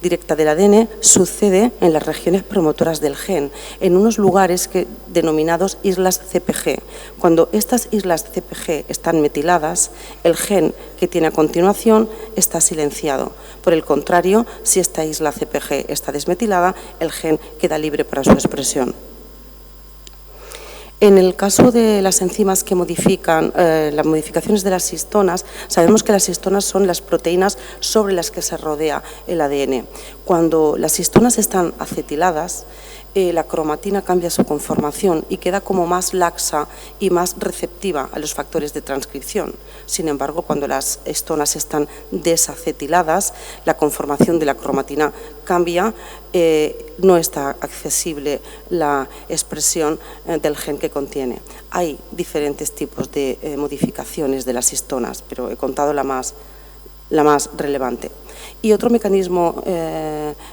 directa del ADN sucede en las regiones promotoras del gen, en unos lugares denominados islas CPG. Cuando estas islas CPG están metiladas, el gen que tiene a continuación está silenciado. Por el contrario, si esta isla CPG está desmetilada, el gen queda libre para su expresión. En el caso de las enzimas que modifican las modificaciones de las histonas, sabemos que las histonas son las proteínas sobre las que se rodea el ADN. Cuando las histonas están acetiladas, la cromatina cambia su conformación y queda como más laxa y más receptiva a los factores de transcripción. Sin embargo, cuando las histonas están desacetiladas, la conformación de la cromatina cambia, no está accesible la expresión del gen que contiene. Hay diferentes tipos de modificaciones de las histonas, pero he contado la más relevante. Y otro mecanismo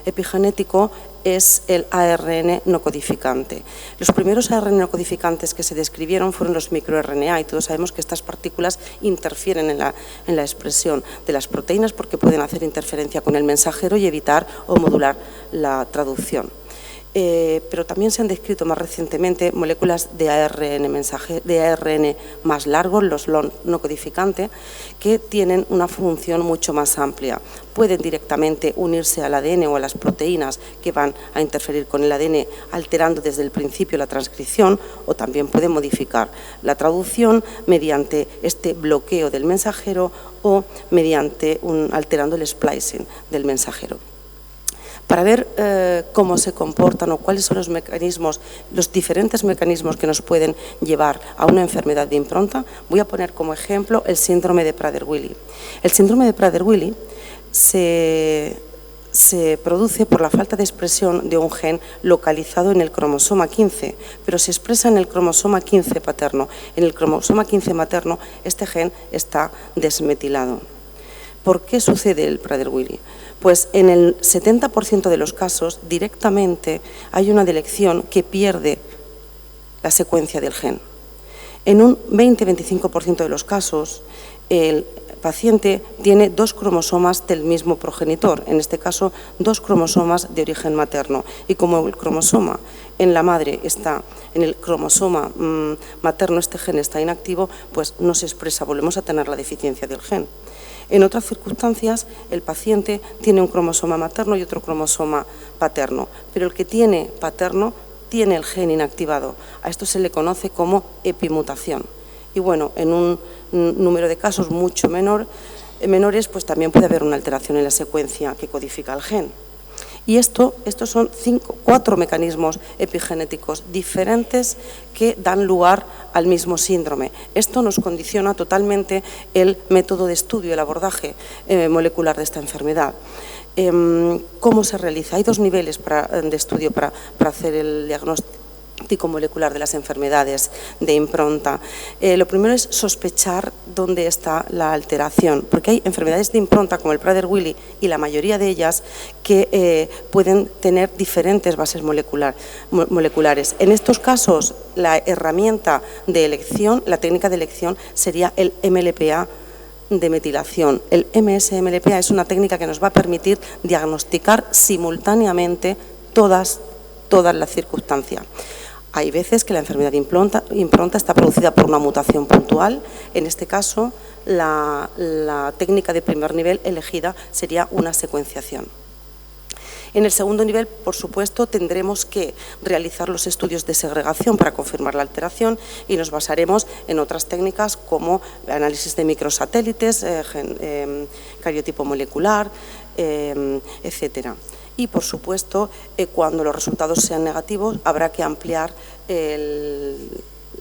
epigenético es el ARN no codificante. Los primeros ARN no codificantes que se describieron fueron los microRNA y todos sabemos que estas partículas interfieren en la expresión de las proteínas porque pueden hacer interferencia con el mensajero y evitar o modular la traducción. Pero también se han descrito más recientemente moléculas de ARN más largos, los long no codificante, que tienen una función mucho más amplia. Pueden directamente unirse al ADN o a las proteínas que van a interferir con el ADN, alterando desde el principio la transcripción, o también pueden modificar la traducción mediante este bloqueo del mensajero o mediante alterando el splicing del mensajero. Para ver cómo se comportan o cuáles son los diferentes mecanismos que nos pueden llevar a una enfermedad de impronta, voy a poner como ejemplo el síndrome de Prader-Willi. El síndrome de Prader-Willi se produce por la falta de expresión de un gen localizado en el cromosoma 15, pero se expresa en el cromosoma 15 paterno. En el cromosoma 15 materno este gen está desmetilado. ¿Por qué sucede el Prader-Willi? Pues en el 70% de los casos directamente hay una delección que pierde la secuencia del gen. En un 20-25% de los casos el paciente tiene 2 cromosomas del mismo progenitor, en este caso 2 cromosomas de origen materno, y como el cromosoma en la madre está en el cromosoma materno, este gen está inactivo, pues no se expresa, volvemos a tener la deficiencia del gen. En otras circunstancias, el paciente tiene un cromosoma materno y otro cromosoma paterno, pero el que tiene paterno tiene el gen inactivado. A esto se le conoce como epimutación. Y bueno, en un número de casos mucho menores, pues también puede haber una alteración en la secuencia que codifica el gen. Y estos son 4 mecanismos epigenéticos diferentes que dan lugar al mismo síndrome. Esto nos condiciona totalmente el método de estudio, el abordaje molecular de esta enfermedad. ¿Cómo se realiza? Hay 2 niveles de estudio para hacer el diagnóstico molecular de las enfermedades de impronta. Lo primero es sospechar dónde está la alteración, porque hay enfermedades de impronta como el Prader-Willi y la mayoría de ellas que pueden tener diferentes bases moleculares. En estos casos, la herramienta de elección, la técnica de elección sería el MLPA de metilación. El MS-MLPA es una técnica que nos va a permitir diagnosticar simultáneamente todas las circunstancias. Hay veces que la enfermedad de impronta está producida por una mutación puntual. En este caso, la técnica de primer nivel elegida sería una secuenciación. En el segundo nivel, por supuesto, tendremos que realizar los estudios de segregación para confirmar la alteración y nos basaremos en otras técnicas como el análisis de microsatélites, cariotipo molecular, etcétera. Y, por supuesto, cuando los resultados sean negativos, habrá que ampliar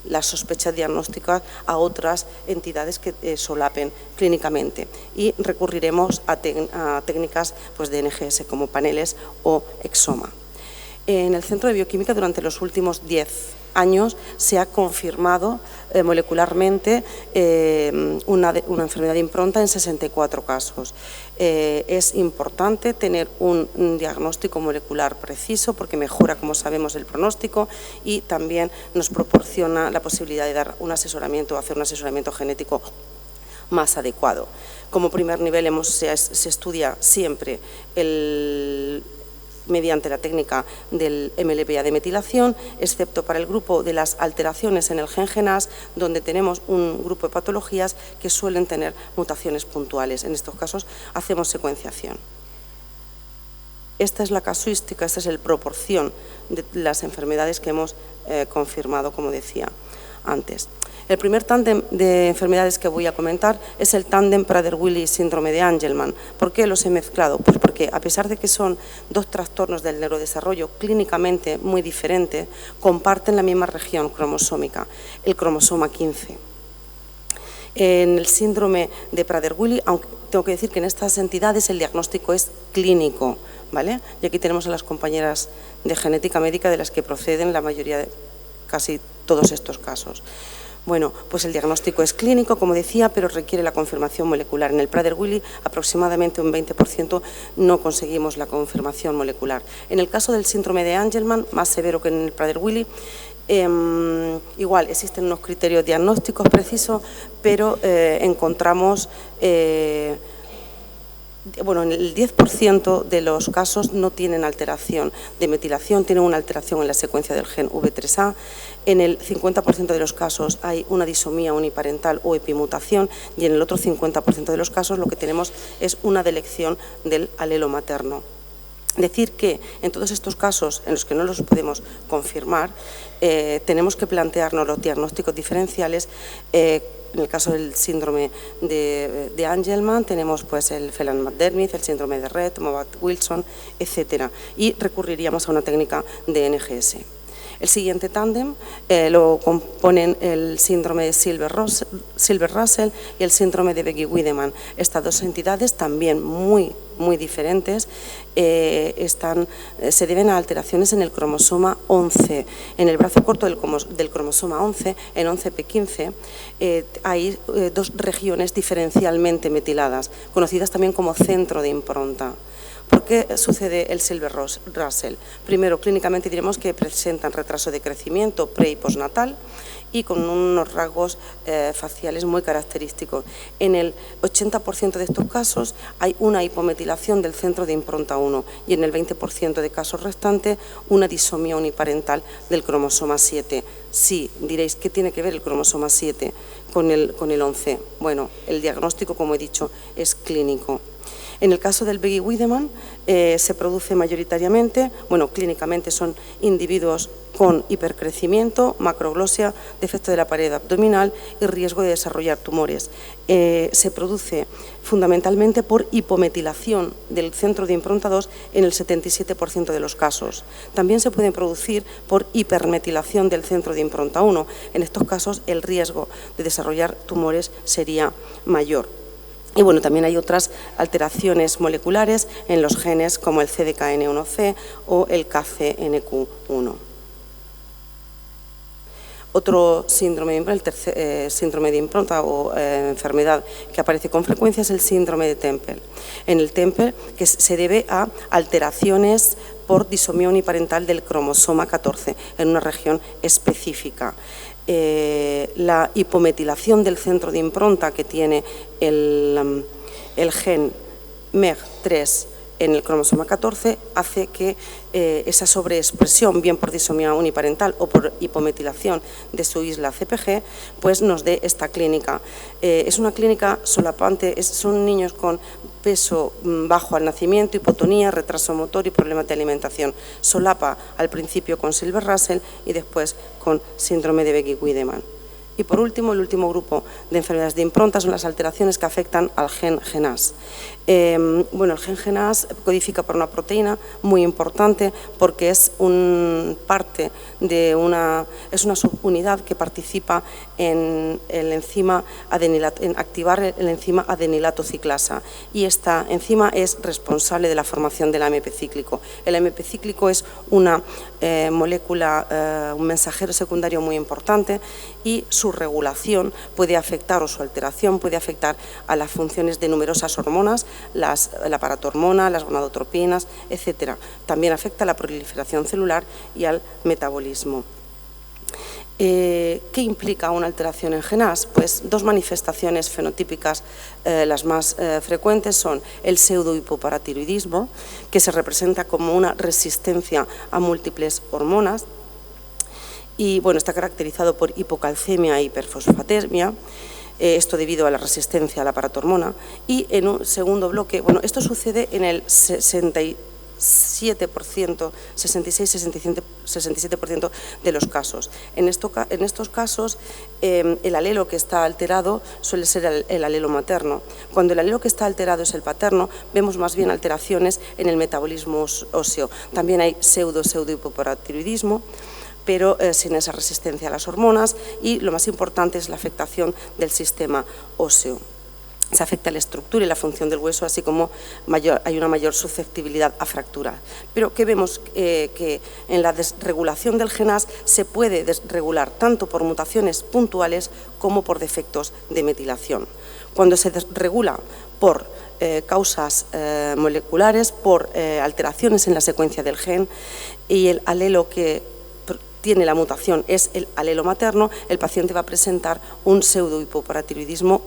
las sospechas diagnósticas a otras entidades que solapen clínicamente y recurriremos a técnicas pues, de NGS como paneles o exoma. En el Centro de Bioquímica durante los últimos 10 años se ha confirmado molecularmente una enfermedad de impronta en 64 casos. Es importante tener un diagnóstico molecular preciso porque mejora, como sabemos, el pronóstico y también nos proporciona la posibilidad de dar un asesoramiento o hacer un asesoramiento genético más adecuado. Como primer nivel se estudia siempre mediante la técnica del MLPA de metilación, excepto para el grupo de las alteraciones en el gen GNAS, donde tenemos un grupo de patologías que suelen tener mutaciones puntuales. En estos casos hacemos secuenciación. Esta es la casuística, esta es la proporción de las enfermedades que hemos confirmado, como decía antes. El primer tándem de enfermedades que voy a comentar es el tándem Prader-Willi síndrome de Angelman. ¿Por qué los he mezclado? Pues porque a pesar de que son dos trastornos del neurodesarrollo clínicamente muy diferentes, comparten la misma región cromosómica, el cromosoma 15. En el síndrome de Prader-Willi, aunque tengo que decir que en estas entidades el diagnóstico es clínico, ¿vale? Y aquí tenemos a las compañeras de genética médica de las que proceden la mayoría de casi todos estos casos. Bueno, pues el diagnóstico es clínico, como decía, pero requiere la confirmación molecular. En el Prader-Willi, aproximadamente un 20% no conseguimos la confirmación molecular. En el caso del síndrome de Angelman, más severo que en el Prader-Willi, igual existen unos criterios diagnósticos precisos, pero encontramos... Bueno, en el 10% de los casos no tienen alteración de metilación, tienen una alteración en la secuencia del gen V3A. En el 50% de los casos hay una disomía uniparental o epimutación y en el otro 50% de los casos lo que tenemos es una delección del alelo materno. Decir que en todos estos casos en los que no los podemos confirmar, tenemos que plantearnos los diagnósticos diferenciales. En el caso del síndrome de Angelman tenemos pues el Phelan-McDermid, el síndrome de Rett, Mowat-Wilson, etcétera, y recurriríamos a una técnica de NGS. El siguiente tándem lo componen el síndrome de Silver-Russell y el síndrome de Begg-Wiedemann. Estas dos entidades, también muy diferentes, se deben a alteraciones en el cromosoma 11. En el brazo corto del cromosoma 11, en 11p15, hay dos regiones diferencialmente metiladas, conocidas también como centro de impronta. ¿Por qué sucede el Silver-Russell? Primero, clínicamente diremos que presentan retraso de crecimiento pre- y postnatal y con unos rasgos faciales muy característicos. En el 80% de estos casos hay una hipometilación del centro de impronta 1 y en el 20% de casos restantes una disomía uniparental del cromosoma 7. Sí, diréis, ¿qué tiene que ver el cromosoma 7 con el 11? Bueno, el diagnóstico, como he dicho, es clínico. En el caso del Begg-Wiedemann se produce mayoritariamente, bueno, clínicamente son individuos con hipercrecimiento, macroglosia, defecto de la pared abdominal y riesgo de desarrollar tumores. Se produce fundamentalmente por hipometilación del centro de impronta 2 en el 77% de los casos. También se pueden producir por hipermetilación del centro de impronta 1. En estos casos el riesgo de desarrollar tumores sería mayor. Y bueno, también hay otras alteraciones moleculares en los genes como el CDKN1C o el KCNQ1. Otro síndrome de impronta, el tercer síndrome de impronta o enfermedad que aparece con frecuencia es el síndrome de Tempel. En el Tempel, que se debe a alteraciones por disomía uniparental del cromosoma 14 en una región específica. La hipometilación del centro de impronta que tiene el gen MEG3 en el cromosoma 14 hace que esa sobreexpresión, bien por disomía uniparental o por hipometilación de su isla CPG, pues nos dé esta clínica. Es una clínica solapante, son niños con peso bajo al nacimiento, hipotonía, retraso motor y problemas de alimentación. Solapa al principio con Silver-Russell y después con síndrome de Becky-Wiedemann. Y por último, el último grupo de enfermedades de impronta son las alteraciones que afectan al gen GNAS. Bueno, el gen GNAS codifica por una proteína muy importante porque es una subunidad que participa en el enzima en activar el enzima adenilato ciclasa, y esta enzima es responsable de la formación del AMP cíclico. El AMP cíclico es una molécula, un mensajero secundario muy importante, y su regulación puede afectar, o su alteración puede afectar a las funciones de numerosas hormonas, la paratormona, las gonadotropinas, etcétera. También afecta a la proliferación celular y al metabolismo. ¿Qué implica una alteración en GNAS? Pues dos manifestaciones fenotípicas, las más frecuentes son el pseudohipoparatiroidismo, que se representa como una resistencia a múltiples hormonas, y bueno, está caracterizado por hipocalcemia e hiperfosfatemia, esto debido a la resistencia a la paratormona. Y en un segundo bloque, bueno, esto sucede en el 66-67% de los casos. En estos casos, el alelo que está alterado suele ser el alelo materno. Cuando el alelo que está alterado es el paterno, vemos más bien alteraciones en el metabolismo óseo. También hay pseudohipoparatiroidismo, pero sin esa resistencia a las hormonas, y lo más importante es la afectación del sistema óseo. Se afecta la estructura y la función del hueso, así como hay una mayor susceptibilidad a fracturas. Pero ¿qué vemos? Que en la desregulación del GNAS se puede desregular tanto por mutaciones puntuales como por defectos de metilación. Cuando se desregula por causas moleculares, por alteraciones en la secuencia del gen, y el alelo que tiene la mutación es el alelo materno, el paciente va a presentar un pseudohipoparatiroidismo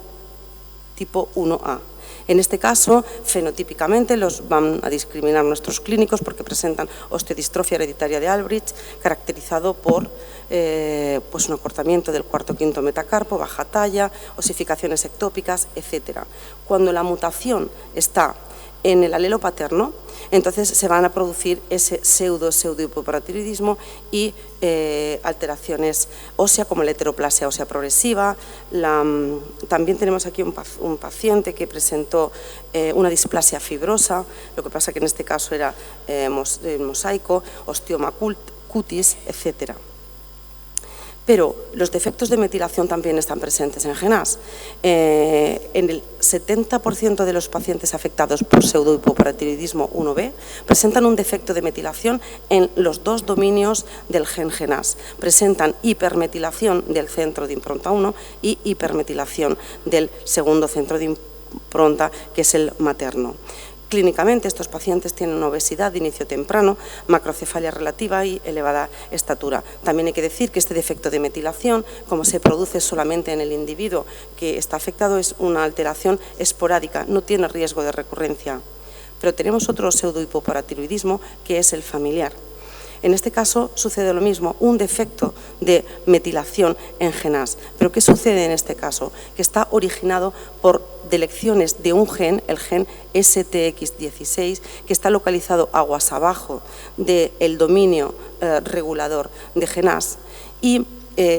tipo 1A. En este caso, fenotípicamente, los van a discriminar nuestros clínicos porque presentan osteodistrofia hereditaria de Albrecht, caracterizado por pues un acortamiento del cuarto-quinto metacarpo, baja talla, osificaciones ectópicas, etc. Cuando la mutación está en el alelo paterno, entonces se van a producir ese pseudohipoparatiroidismo y alteraciones óseas como la heteroplasia ósea progresiva. También tenemos aquí un paciente que presentó una displasia fibrosa, lo que pasa que en este caso era mosaico, osteoma cutis, etcétera. Pero los defectos de metilación también están presentes en GNAS. En el 70% de los pacientes afectados por pseudohipoparatiroidismo 1B presentan un defecto de metilación en los dos dominios del gen GNAS. Presentan hipermetilación del centro de impronta 1 y hipermetilación del segundo centro de impronta, que es el materno. Clínicamente, estos pacientes tienen obesidad de inicio temprano, macrocefalia relativa y elevada estatura. También hay que decir que este defecto de metilación, como se produce solamente en el individuo que está afectado, es una alteración esporádica, no tiene riesgo de recurrencia. Pero tenemos otro pseudohipoparatiroidismo, que es el familiar. En este caso sucede lo mismo, un defecto de metilación en GNAS. ¿Pero qué sucede en este caso? Que está originado por delecciones de un gen, el gen STX16, que está localizado aguas abajo del dominio regulador de GNAS. Y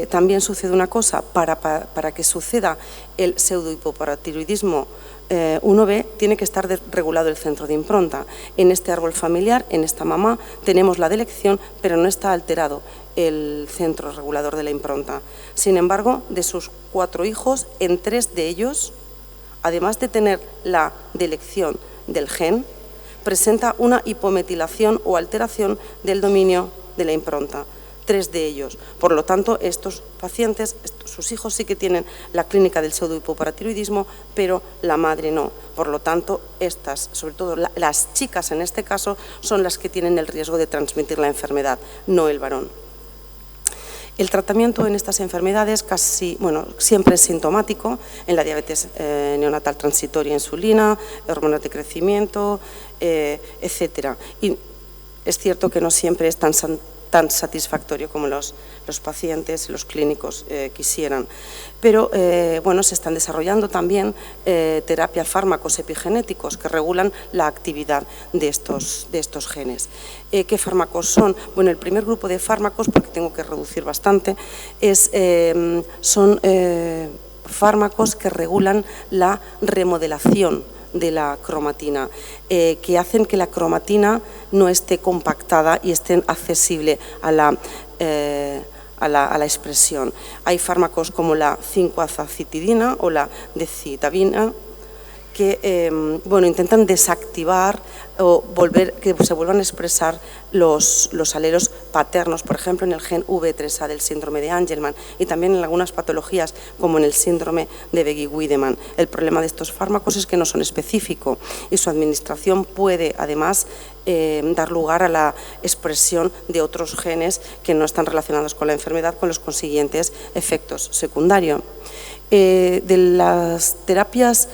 también sucede una cosa, para que suceda el pseudohipoparatiroidismo 1B, tiene que estar regulado el centro de impronta. En este árbol familiar, en esta mamá, tenemos la delección, pero no está alterado el centro regulador de la impronta. Sin embargo, de sus 4 hijos, en 3 de ellos, además de tener la delección del gen, presenta una hipometilación o alteración del dominio de la impronta. 3 de ellos. Por lo tanto, estos pacientes, sus hijos sí que tienen la clínica del pseudohipoparatiroidismo, pero la madre no. Por lo tanto, estas, sobre todo las chicas en este caso, son las que tienen el riesgo de transmitir la enfermedad, no el varón. El tratamiento en estas enfermedades siempre es sintomático, en la diabetes neonatal transitoria, insulina, hormonas de crecimiento, etcétera. Y es cierto que no siempre es tan satisfactorio como los pacientes, los clínicos quisieran. Pero se están desarrollando también terapias, fármacos epigenéticos que regulan la actividad de estos genes. ¿Qué fármacos son? Bueno, el primer grupo de fármacos, porque tengo que reducir bastante, son fármacos que regulan la remodelación de la cromatina, que hacen que la cromatina no esté compactada y esté accesible a la expresión. Hay fármacos como la 5-azacitidina o la decitabina que intentan desactivar o que se vuelvan a expresar los alelos paternos, por ejemplo, en el gen V3A del síndrome de Angelman y también en algunas patologías como en el síndrome de Wege-Wiedemann. El problema de estos fármacos es que no son específicos y su administración puede, además, dar lugar a la expresión de otros genes que no están relacionados con la enfermedad, con los consiguientes efectos secundarios. De las terapias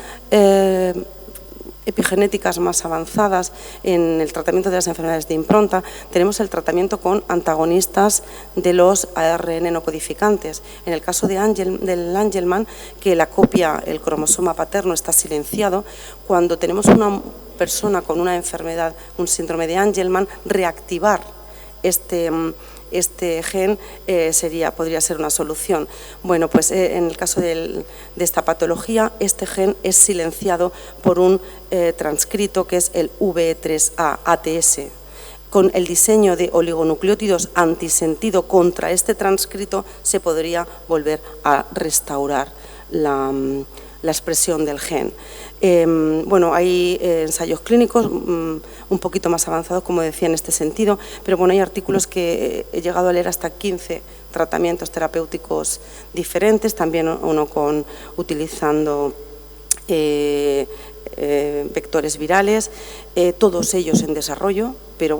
epigenéticas más avanzadas en el tratamiento de las enfermedades de impronta, tenemos el tratamiento con antagonistas de los ARN no codificantes. En el caso del Angelman, que la copia, el cromosoma paterno está silenciado, cuando tenemos una persona con una enfermedad, un síndrome de Angelman, reactivar este gen podría ser una solución. Bueno, pues en el caso de esta patología, este gen es silenciado por un transcrito que es el V3A ATS. Con el diseño de oligonucleótidos antisentido contra este transcrito se podría volver a restaurar la expresión del gen. Hay ensayos clínicos un poquito más avanzados, como decía, en este sentido, pero hay artículos que he llegado a leer hasta 15 tratamientos terapéuticos diferentes, también uno utilizando vectores virales, todos ellos en desarrollo, pero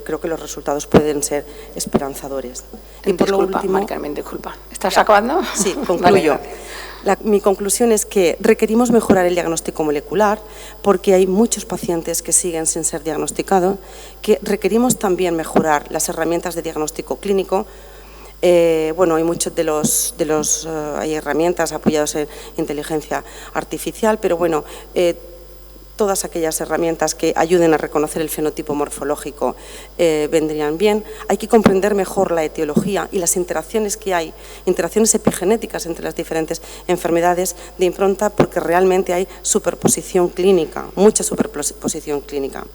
creo que los resultados pueden ser esperanzadores. Y por lo último, Mari Carmen, disculpa. ¿Estás acabando? Sí, concluyo. Vale, mi conclusión es que requerimos mejorar el diagnóstico molecular porque hay muchos pacientes que siguen sin ser diagnosticados, que requerimos también mejorar las herramientas de diagnóstico clínico. Hay muchos hay herramientas apoyadas en inteligencia artificial, pero todas aquellas herramientas que ayuden a reconocer el fenotipo morfológico vendrían bien. Hay que comprender mejor la etiología y las interacciones que hay, interacciones epigenéticas entre las diferentes enfermedades de impronta, porque realmente hay superposición clínica, mucha superposición clínica.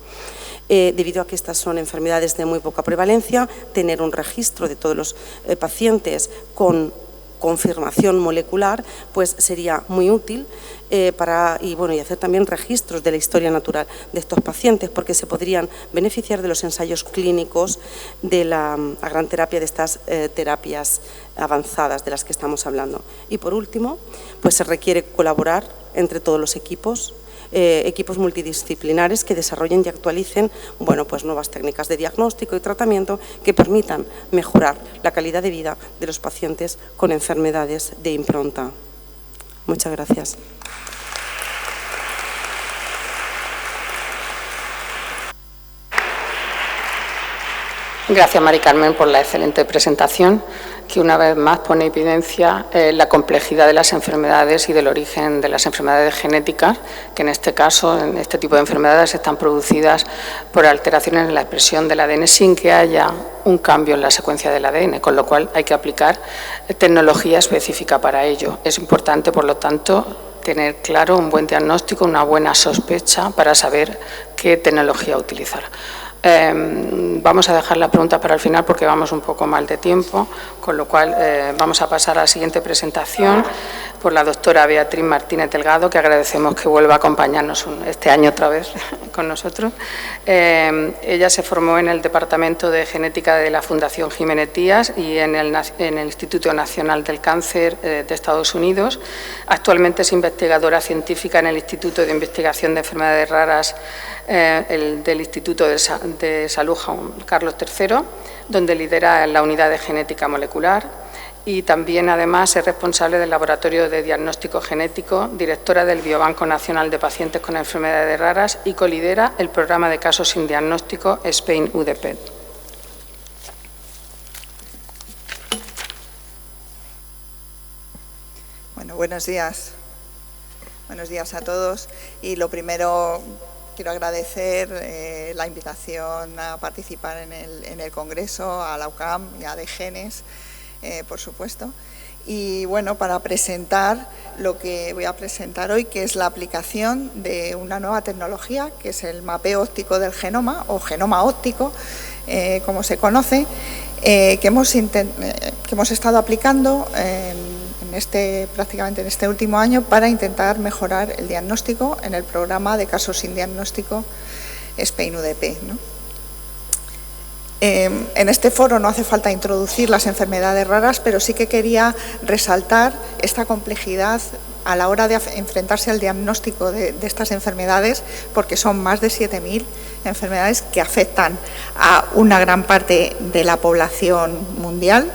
Debido a que estas son enfermedades de muy poca prevalencia, tener un registro de todos los pacientes con confirmación molecular pues sería muy útil y hacer también registros de la historia natural de estos pacientes, porque se podrían beneficiar de los ensayos clínicos de la gran terapia, de estas terapias avanzadas de las que estamos hablando. Y por último, pues se requiere colaborar entre todos los equipos multidisciplinares que desarrollen y actualicen nuevas técnicas de diagnóstico y tratamiento que permitan mejorar la calidad de vida de los pacientes con enfermedades de impronta. Muchas gracias. Gracias, Mari Carmen, por la excelente presentación, que una vez más pone en evidencia la complejidad de las enfermedades y del origen de las enfermedades genéticas, que en este caso, en este tipo de enfermedades, están producidas por alteraciones en la expresión del ADN sin que haya un cambio en la secuencia del ADN, con lo cual hay que aplicar tecnología específica para ello. Es importante, por lo tanto, tener claro un buen diagnóstico, una buena sospecha para saber qué tecnología utilizar. Vamos a dejar la pregunta para el final porque vamos un poco mal de tiempo, con lo cual vamos a pasar a la siguiente presentación por la doctora Beatriz Martínez Delgado, que agradecemos que vuelva a acompañarnos este año otra vez con nosotros. Ella se formó en el Departamento de Genética de la Fundación Jiménez Díaz y en el Instituto Nacional del Cáncer de Estados Unidos. Actualmente es investigadora científica en el Instituto de Investigación de Enfermedades Raras del Instituto de Salud Carlos III, donde lidera la unidad de genética molecular. y también, además, es responsable del Laboratorio de Diagnóstico Genético, directora del Biobanco Nacional de Pacientes con Enfermedades Raras y colidera el programa de casos sin diagnóstico Spain UDP. Bueno, buenos días. Buenos días a todos. Y lo primero, quiero agradecer la invitación a participar en el Congreso, a la UCAM y a DGENES, por supuesto. Y bueno, para presentar lo que voy a presentar hoy, que es la aplicación de una nueva tecnología, que es el mapeo óptico del genoma, o genoma óptico, como se conoce, que hemos estado aplicando prácticamente en este último año para intentar mejorar el diagnóstico en el programa de casos sin diagnóstico Spain UDP, ¿no? En este foro no hace falta introducir las enfermedades raras, pero sí que quería resaltar esta complejidad a la hora de enfrentarse al diagnóstico de estas enfermedades, porque son más de 7.000 enfermedades que afectan a una gran parte de la población mundial,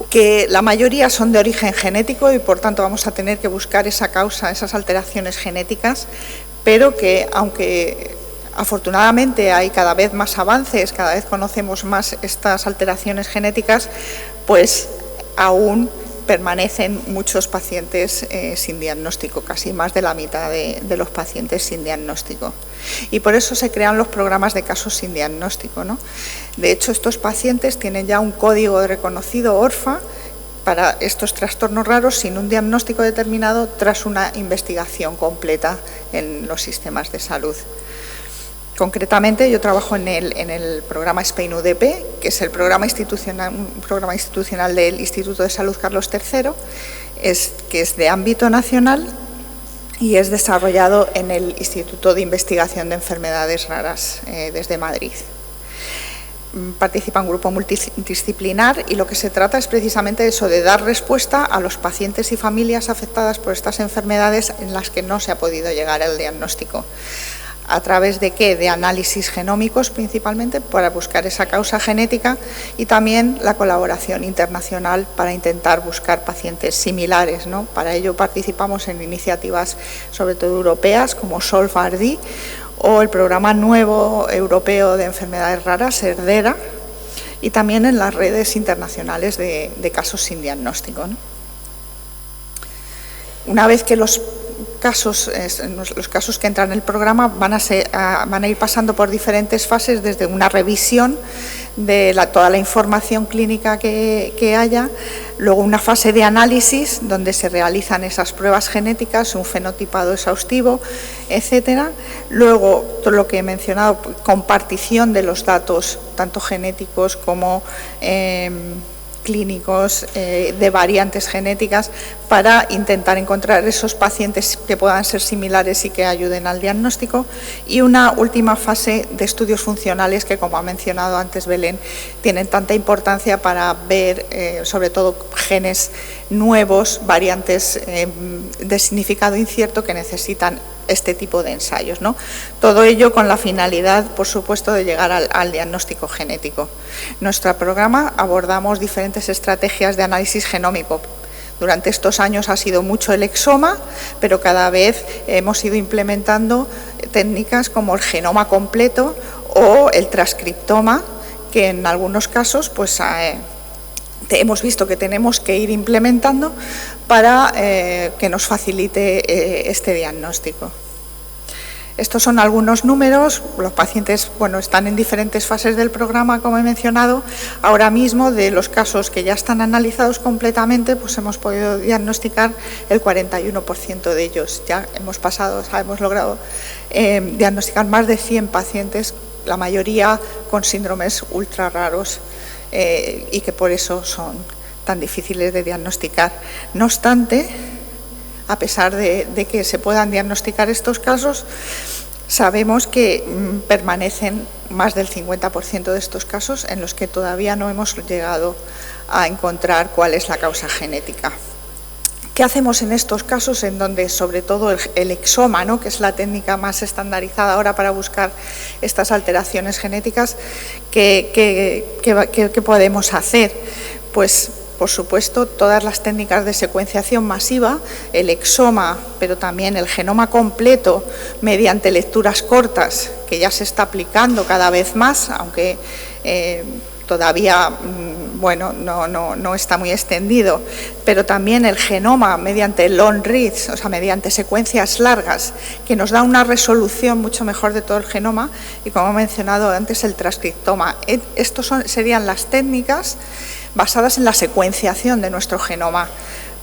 que la mayoría son de origen genético y por tanto vamos a tener que buscar esa causa, esas alteraciones genéticas, pero que aunque afortunadamente hay cada vez más avances, cada vez conocemos más estas alteraciones genéticas, pues aún permanecen muchos pacientes sin diagnóstico, casi más de la mitad de los pacientes sin diagnóstico. Y por eso se crean los programas de casos sin diagnóstico, ¿no? De hecho, estos pacientes tienen ya un código reconocido ORFA para estos trastornos raros sin un diagnóstico determinado tras una investigación completa en los sistemas de salud. Concretamente, yo trabajo en el programa Spain UDP, que es un programa institucional del Instituto de Salud Carlos III, que es de ámbito nacional y es desarrollado en el Instituto de Investigación de Enfermedades Raras desde Madrid. Participa un grupo multidisciplinar y lo que se trata es precisamente eso, de dar respuesta a los pacientes y familias afectadas por estas enfermedades en las que no se ha podido llegar al diagnóstico. ¿A través de qué? De análisis genómicos principalmente para buscar esa causa genética y también la colaboración internacional para intentar buscar pacientes similares, ¿no? Para ello participamos en iniciativas sobre todo europeas como SOLV-RD o el programa nuevo europeo de enfermedades raras, HERDERA, y también en las redes internacionales de casos sin diagnóstico, ¿no? Una vez que los casos que entran en el programa van a ir pasando por diferentes fases, desde una revisión de toda la información clínica que haya, luego una fase de análisis donde se realizan esas pruebas genéticas, un fenotipado exhaustivo, etcétera. Luego, todo lo que he mencionado, compartición de los datos, tanto genéticos como clínicos de variantes genéticas para intentar encontrar esos pacientes que puedan ser similares y que ayuden al diagnóstico, y una última fase de estudios funcionales que, como ha mencionado antes Belén, tienen tanta importancia para ver sobre todo genes nuevos, variantes de significado incierto que necesitan este tipo de ensayos, ¿no? Todo ello con la finalidad, por supuesto, de llegar al diagnóstico genético. En nuestro programa abordamos diferentes estrategias de análisis genómico. Durante estos años ha sido mucho el exoma, pero cada vez hemos ido implementando técnicas como el genoma completo o el transcriptoma, que en algunos casos pues, hemos visto que tenemos que ir implementando para que nos facilite este diagnóstico. Estos son algunos números. Los pacientes están en diferentes fases del programa, como he mencionado. Ahora mismo, de los casos que ya están analizados completamente, pues hemos podido diagnosticar el 41% de ellos. Ya hemos logrado diagnosticar más de 100 pacientes, la mayoría con síndromes ultra raros y que por eso son tan difíciles de diagnosticar. No obstante, a pesar de que se puedan diagnosticar estos casos, sabemos que permanecen más del 50% de estos casos en los que todavía no hemos llegado a encontrar cuál es la causa genética. ¿Qué hacemos en estos casos en donde sobre todo el exoma, ¿no?, que es la técnica más estandarizada ahora para buscar estas alteraciones genéticas? ¿Qué podemos hacer? Pues por supuesto, todas las técnicas de secuenciación masiva, el exoma, pero también el genoma completo mediante lecturas cortas, que ya se está aplicando cada vez más, aunque todavía bueno, no está muy extendido, pero también el genoma mediante long reads, o sea, mediante secuencias largas, que nos da una resolución mucho mejor de todo el genoma, y como he mencionado antes, el transcriptoma. Estos serían las técnicas basadas en la secuenciación de nuestro genoma,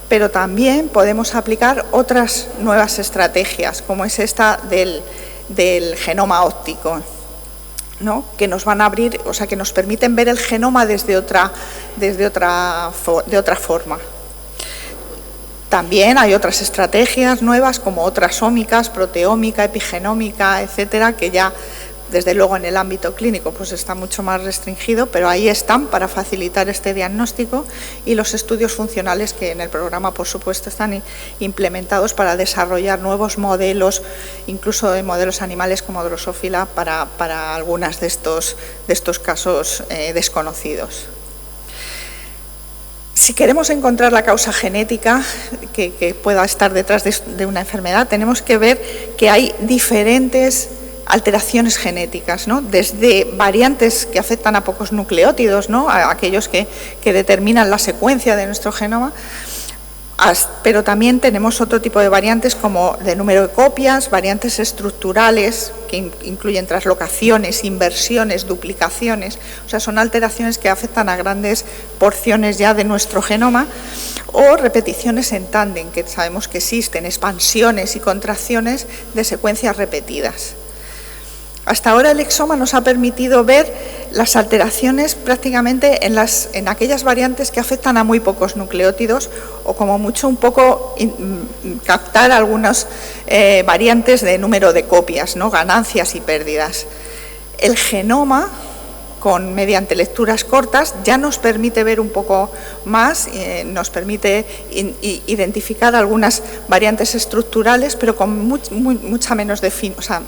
pero también podemos aplicar otras nuevas estrategias, como es esta del genoma óptico, ¿no? Que nos van a abrir, o sea, que nos permiten ver el genoma de otra forma. También hay otras estrategias nuevas como transómicas, proteómica, epigenómica, etcétera, que ya desde luego en el ámbito clínico pues está mucho más restringido, pero ahí están para facilitar este diagnóstico, y los estudios funcionales que en el programa por supuesto están implementados para desarrollar nuevos modelos, incluso de modelos animales como Drosophila para algunos de estos casos desconocidos. Si queremos encontrar la causa genética que pueda estar detrás de una enfermedad, tenemos que ver que hay diferentes alteraciones genéticas, ¿no? Desde variantes que afectan a pocos nucleótidos, ¿no? A aquellos que determinan la secuencia de nuestro genoma, pero también tenemos otro tipo de variantes como de número de copias, variantes estructurales que incluyen translocaciones, inversiones, duplicaciones, o sea, son alteraciones que afectan a grandes porciones ya de nuestro genoma, o repeticiones en tándem, que sabemos que existen, expansiones y contracciones de secuencias repetidas. Hasta ahora el exoma nos ha permitido ver las alteraciones prácticamente en aquellas variantes que afectan a muy pocos nucleótidos, o como mucho un poco captar algunas variantes de número de copias, ¿no? Ganancias y pérdidas. El genoma, mediante lecturas cortas, ya nos permite ver un poco más, nos permite identificar algunas variantes estructurales, pero con mucha menos definición, o sea,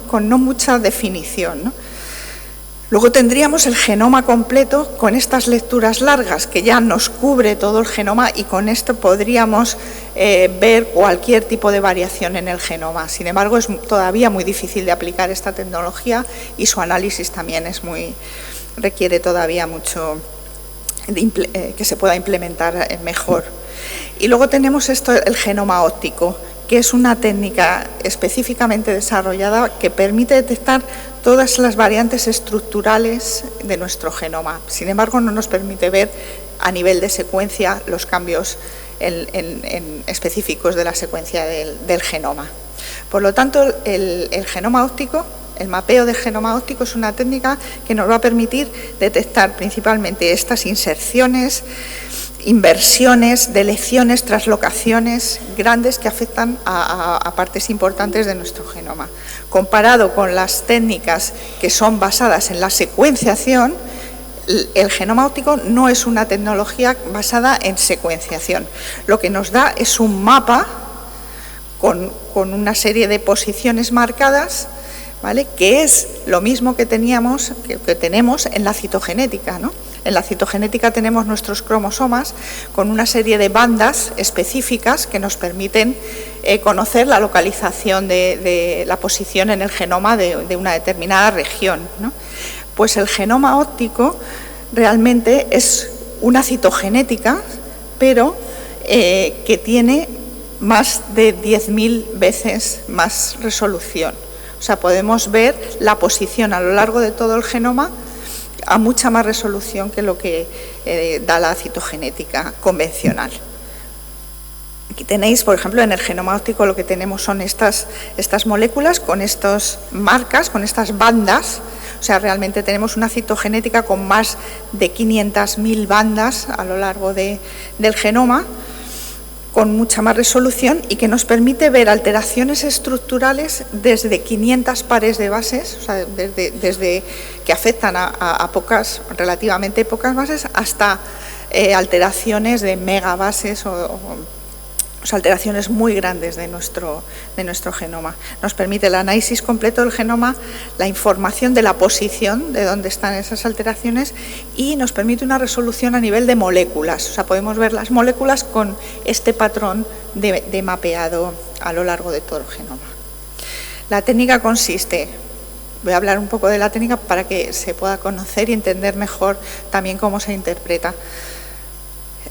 con no mucha definición, ¿no? Luego tendríamos el genoma completo con estas lecturas largas, que ya nos cubre todo el genoma, y con esto podríamos ver cualquier tipo de variación en el genoma. Sin embargo, es todavía muy difícil de aplicar esta tecnología, y su análisis también requiere todavía mucho que se pueda implementar mejor. Y luego tenemos el genoma óptico, que es una técnica específicamente desarrollada que permite detectar todas las variantes estructurales de nuestro genoma. Sin embargo, no nos permite ver a nivel de secuencia los cambios específicos de la secuencia del genoma. Por lo tanto, el genoma óptico, el mapeo del genoma óptico, es una técnica que nos va a permitir detectar principalmente estas inserciones, inversiones, deleciones, translocaciones grandes que afectan a partes importantes de nuestro genoma. Comparado con las técnicas que son basadas en la secuenciación, el genoma óptico no es una tecnología basada en secuenciación. Lo que nos da es un mapa con una serie de posiciones marcadas, ¿vale?, que es lo mismo que tenemos en la citogenética, ¿no? En la citogenética tenemos nuestros cromosomas con una serie de bandas específicas que nos permiten conocer la localización de la posición en el genoma de una determinada región, ¿no? Pues el genoma óptico realmente es una citogenética, pero que tiene más de 10.000 veces más resolución. O sea, podemos ver la posición a lo largo de todo el genoma a mucha más resolución que lo que da la citogenética convencional. Aquí tenéis, por ejemplo, en el genoma óptico lo que tenemos son estas moléculas con estas marcas, con estas bandas. O sea, realmente tenemos una citogenética con más de 500.000 bandas a lo largo del genoma, con mucha más resolución, y que nos permite ver alteraciones estructurales desde 500 pares de bases, o sea, desde que afectan a relativamente pocas bases, hasta alteraciones de megabases o alteraciones muy grandes de nuestro genoma. Nos permite el análisis completo del genoma, la información de la posición de dónde están esas alteraciones y nos permite una resolución a nivel de moléculas. O sea, podemos ver las moléculas con este patrón de mapeado a lo largo de todo el genoma. La técnica consiste, voy a hablar un poco de la técnica para que se pueda conocer y entender mejor también cómo se interpreta.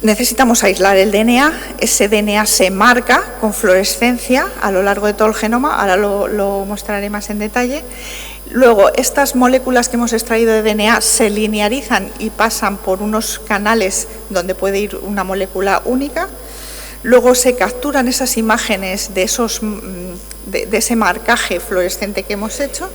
Necesitamos aislar el DNA, ese DNA se marca con fluorescencia a lo largo de todo el genoma, ahora lo mostraré más en detalle. Luego, estas moléculas que hemos extraído de DNA se linearizan y pasan por unos canales donde puede ir una molécula única. Luego se capturan esas imágenes de ese marcaje fluorescente que hemos hecho.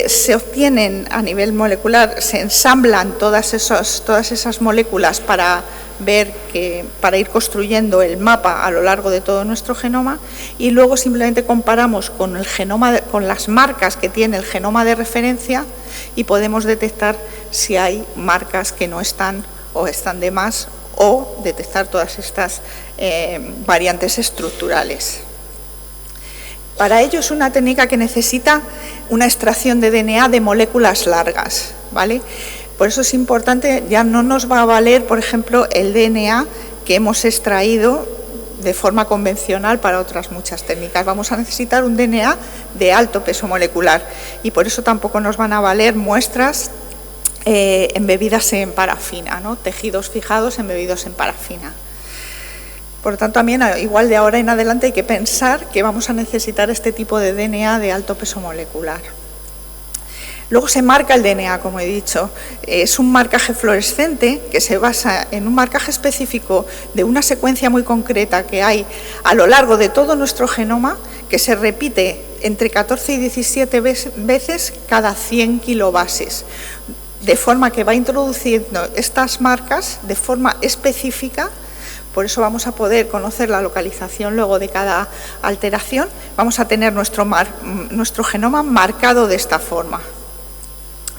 Se obtienen a nivel molecular, se ensamblan todas esas moléculas para ir construyendo el mapa a lo largo de todo nuestro genoma y luego simplemente comparamos con las marcas que tiene el genoma de referencia y podemos detectar si hay marcas que no están o están de más o detectar todas estas variantes estructurales. Para ello es una técnica que necesita una extracción de DNA de moléculas largas, ¿vale? Por eso es importante, ya no nos va a valer, por ejemplo, el DNA que hemos extraído de forma convencional para otras muchas técnicas. Vamos a necesitar un DNA de alto peso molecular y por eso tampoco nos van a valer muestras embebidas en parafina, ¿no? Tejidos fijados embebidos en parafina. Por lo tanto, también, igual de ahora en adelante, hay que pensar que vamos a necesitar este tipo de DNA de alto peso molecular. Luego se marca el DNA, como he dicho. Es un marcaje fluorescente que se basa en un marcaje específico de una secuencia muy concreta que hay a lo largo de todo nuestro genoma, que se repite entre 14 y 17 veces cada 100 kilobases, de forma que va introduciendo estas marcas de forma específica. Por eso vamos a poder conocer la localización luego de cada alteración. Vamos a tener nuestro genoma marcado de esta forma.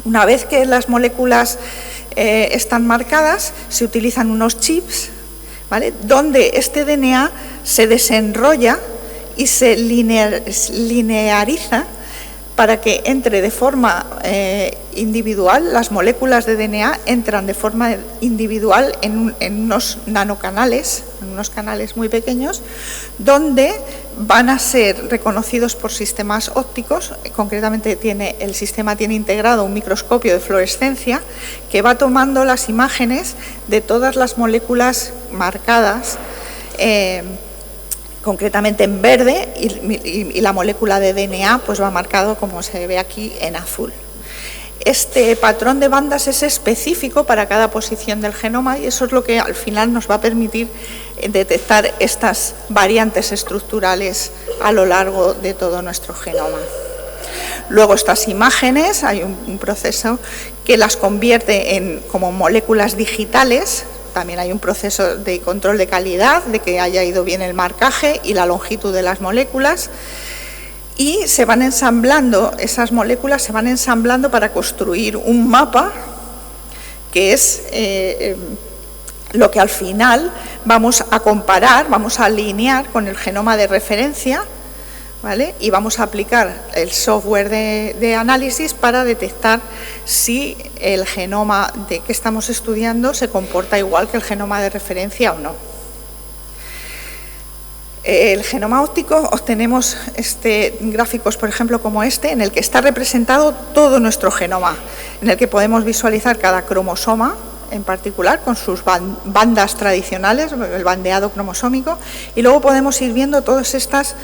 Una vez que las moléculas están marcadas, se utilizan unos chips, ¿vale?, donde este DNA se desenrolla y se lineariza para que entre de forma individual. Las moléculas de DNA entran de forma individual en unos nanocanales, en unos canales muy pequeños, donde van a ser reconocidos por sistemas ópticos. Concretamente el sistema tiene integrado un microscopio de fluorescencia que va tomando las imágenes de todas las moléculas marcadas, concretamente en verde, y la molécula de DNA pues va marcado, como se ve aquí, en azul. Este patrón de bandas es específico para cada posición del genoma y eso es lo que al final nos va a permitir detectar estas variantes estructurales a lo largo de todo nuestro genoma. Luego estas imágenes, hay un proceso que las convierte como moléculas digitales. También hay un proceso de control de calidad, de que haya ido bien el marcaje y la longitud de las moléculas. Y se van ensamblando, esas moléculas se van ensamblando para construir un mapa que es lo que al final vamos a comparar, vamos a alinear con el genoma de referencia, ¿vale? Y vamos a aplicar el software de análisis para detectar si el genoma que estamos estudiando se comporta igual que el genoma de referencia o no. El genoma óptico, obtenemos gráficos, por ejemplo, como este, en el que está representado todo nuestro genoma, en el que podemos visualizar cada cromosoma en particular con sus bandas tradicionales, el bandeado cromosómico, y luego podemos ir viendo todas estas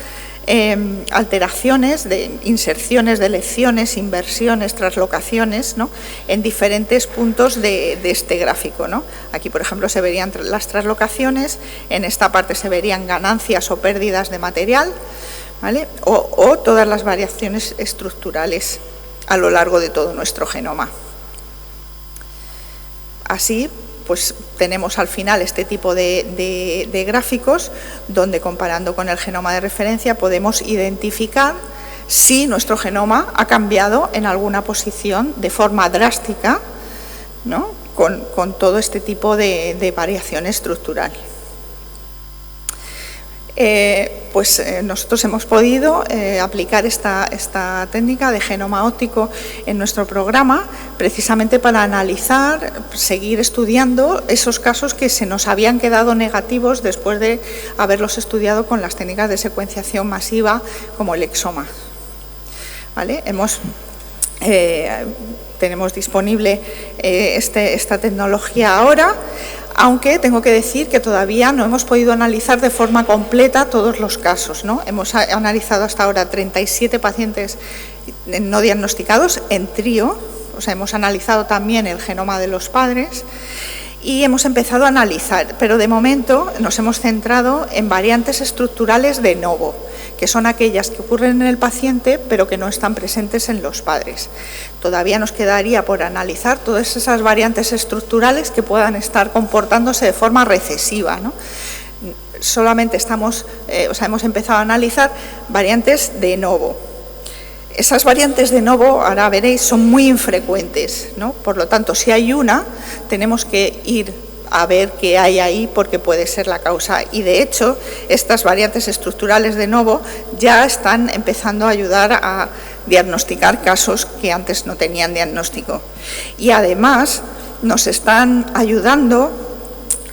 alteraciones, inserciones, deleciones, inversiones, translocaciones, ¿no?, en diferentes puntos de este gráfico, ¿no? Aquí, por ejemplo, se verían las translocaciones, en esta parte se verían ganancias o pérdidas de material, ¿vale?, o todas las variaciones estructurales a lo largo de todo nuestro genoma. Así, pues tenemos al final este tipo de gráficos donde, comparando con el genoma de referencia, podemos identificar si nuestro genoma ha cambiado en alguna posición de forma drástica, ¿no?, con todo este tipo de variación estructural. Nosotros hemos podido aplicar esta técnica de genoma óptico en nuestro programa precisamente para analizar, seguir estudiando esos casos que se nos habían quedado negativos después de haberlos estudiado con las técnicas de secuenciación masiva como el exoma. ¿Vale? Tenemos disponible esta tecnología ahora, aunque tengo que decir que todavía no hemos podido analizar de forma completa todos los casos, ¿no? Hemos analizado hasta ahora 37 pacientes no diagnosticados en trío, o sea, hemos analizado también el genoma de los padres y hemos empezado a analizar, pero de momento nos hemos centrado en variantes estructurales de novo, que son aquellas que ocurren en el paciente pero que no están presentes en los padres. Todavía nos quedaría por analizar todas esas variantes estructurales que puedan estar comportándose de forma recesiva, ¿no? Solamente hemos empezado a analizar variantes de novo. Esas variantes de novo, ahora veréis, son muy infrecuentes, ¿no? Por lo tanto, si hay una, tenemos que ir a ver qué hay ahí porque puede ser la causa. Y de hecho, estas variantes estructurales de novo ya están empezando a ayudar a diagnosticar casos que antes no tenían diagnóstico. Y además nos están ayudando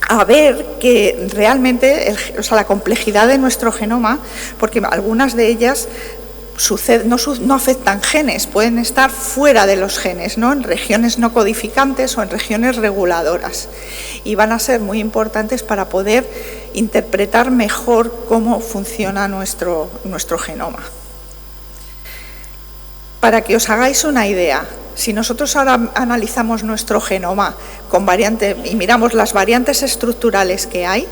a ver que realmente la complejidad de nuestro genoma, porque algunas de ellas no afectan genes, pueden estar fuera de los genes, ¿no? En regiones no codificantes o en regiones reguladoras, y van a ser muy importantes para poder interpretar mejor cómo funciona nuestro genoma. Para que os hagáis una idea, si nosotros ahora analizamos nuestro genoma con y miramos las variantes estructurales que hay,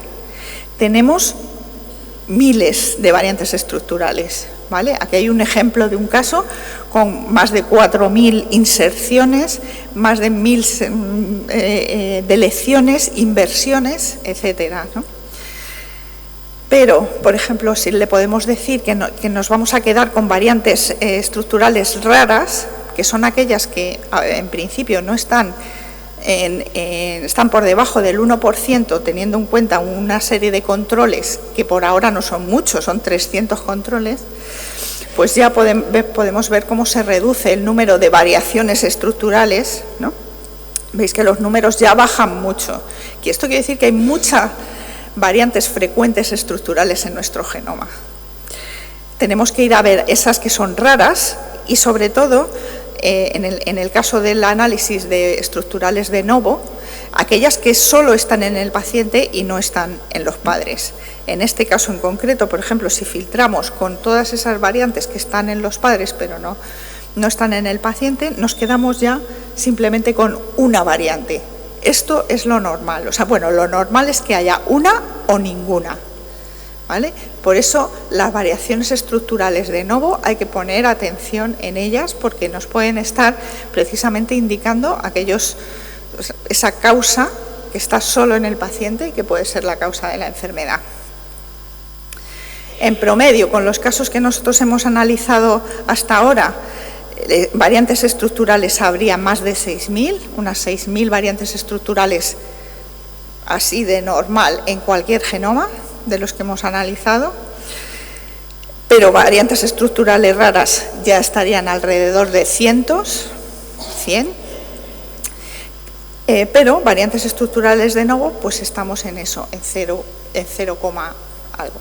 tenemos miles de variantes estructurales, ¿vale? Aquí hay un ejemplo de un caso con más de 4.000 inserciones, más de 1.000 deleciones, inversiones, etcétera, ¿no? Pero, por ejemplo, si le podemos decir que nos vamos a quedar con variantes estructurales raras, que son aquellas que en principio no están por debajo del 1%, teniendo en cuenta una serie de controles que por ahora no son muchos, son 300 controles, pues ya podemos ver cómo se reduce el número de variaciones estructurales, ¿no? Veis que los números ya bajan mucho. Y esto quiere decir que hay muchas variantes frecuentes estructurales en nuestro genoma. Tenemos que ir a ver esas que son raras y, sobre todo, en el caso del análisis de estructurales de novo, aquellas que solo están en el paciente y no están en los padres. En este caso en concreto, por ejemplo, si filtramos con todas esas variantes que están en los padres pero no están en el paciente, nos quedamos ya simplemente con una variante. Esto es lo normal, lo normal es que haya una o ninguna, ¿vale? Por eso las variaciones estructurales de novo hay que poner atención en ellas porque nos pueden estar precisamente indicando esa causa que está solo en el paciente y que puede ser la causa de la enfermedad. En promedio, con los casos que nosotros hemos analizado hasta ahora, variantes estructurales habría más de 6.000, unas 6.000 variantes estructurales así de normal en cualquier genoma de los que hemos analizado, pero variantes estructurales raras ya estarían alrededor de 100, pero variantes estructurales de novo, pues estamos en eso, en 0, algo.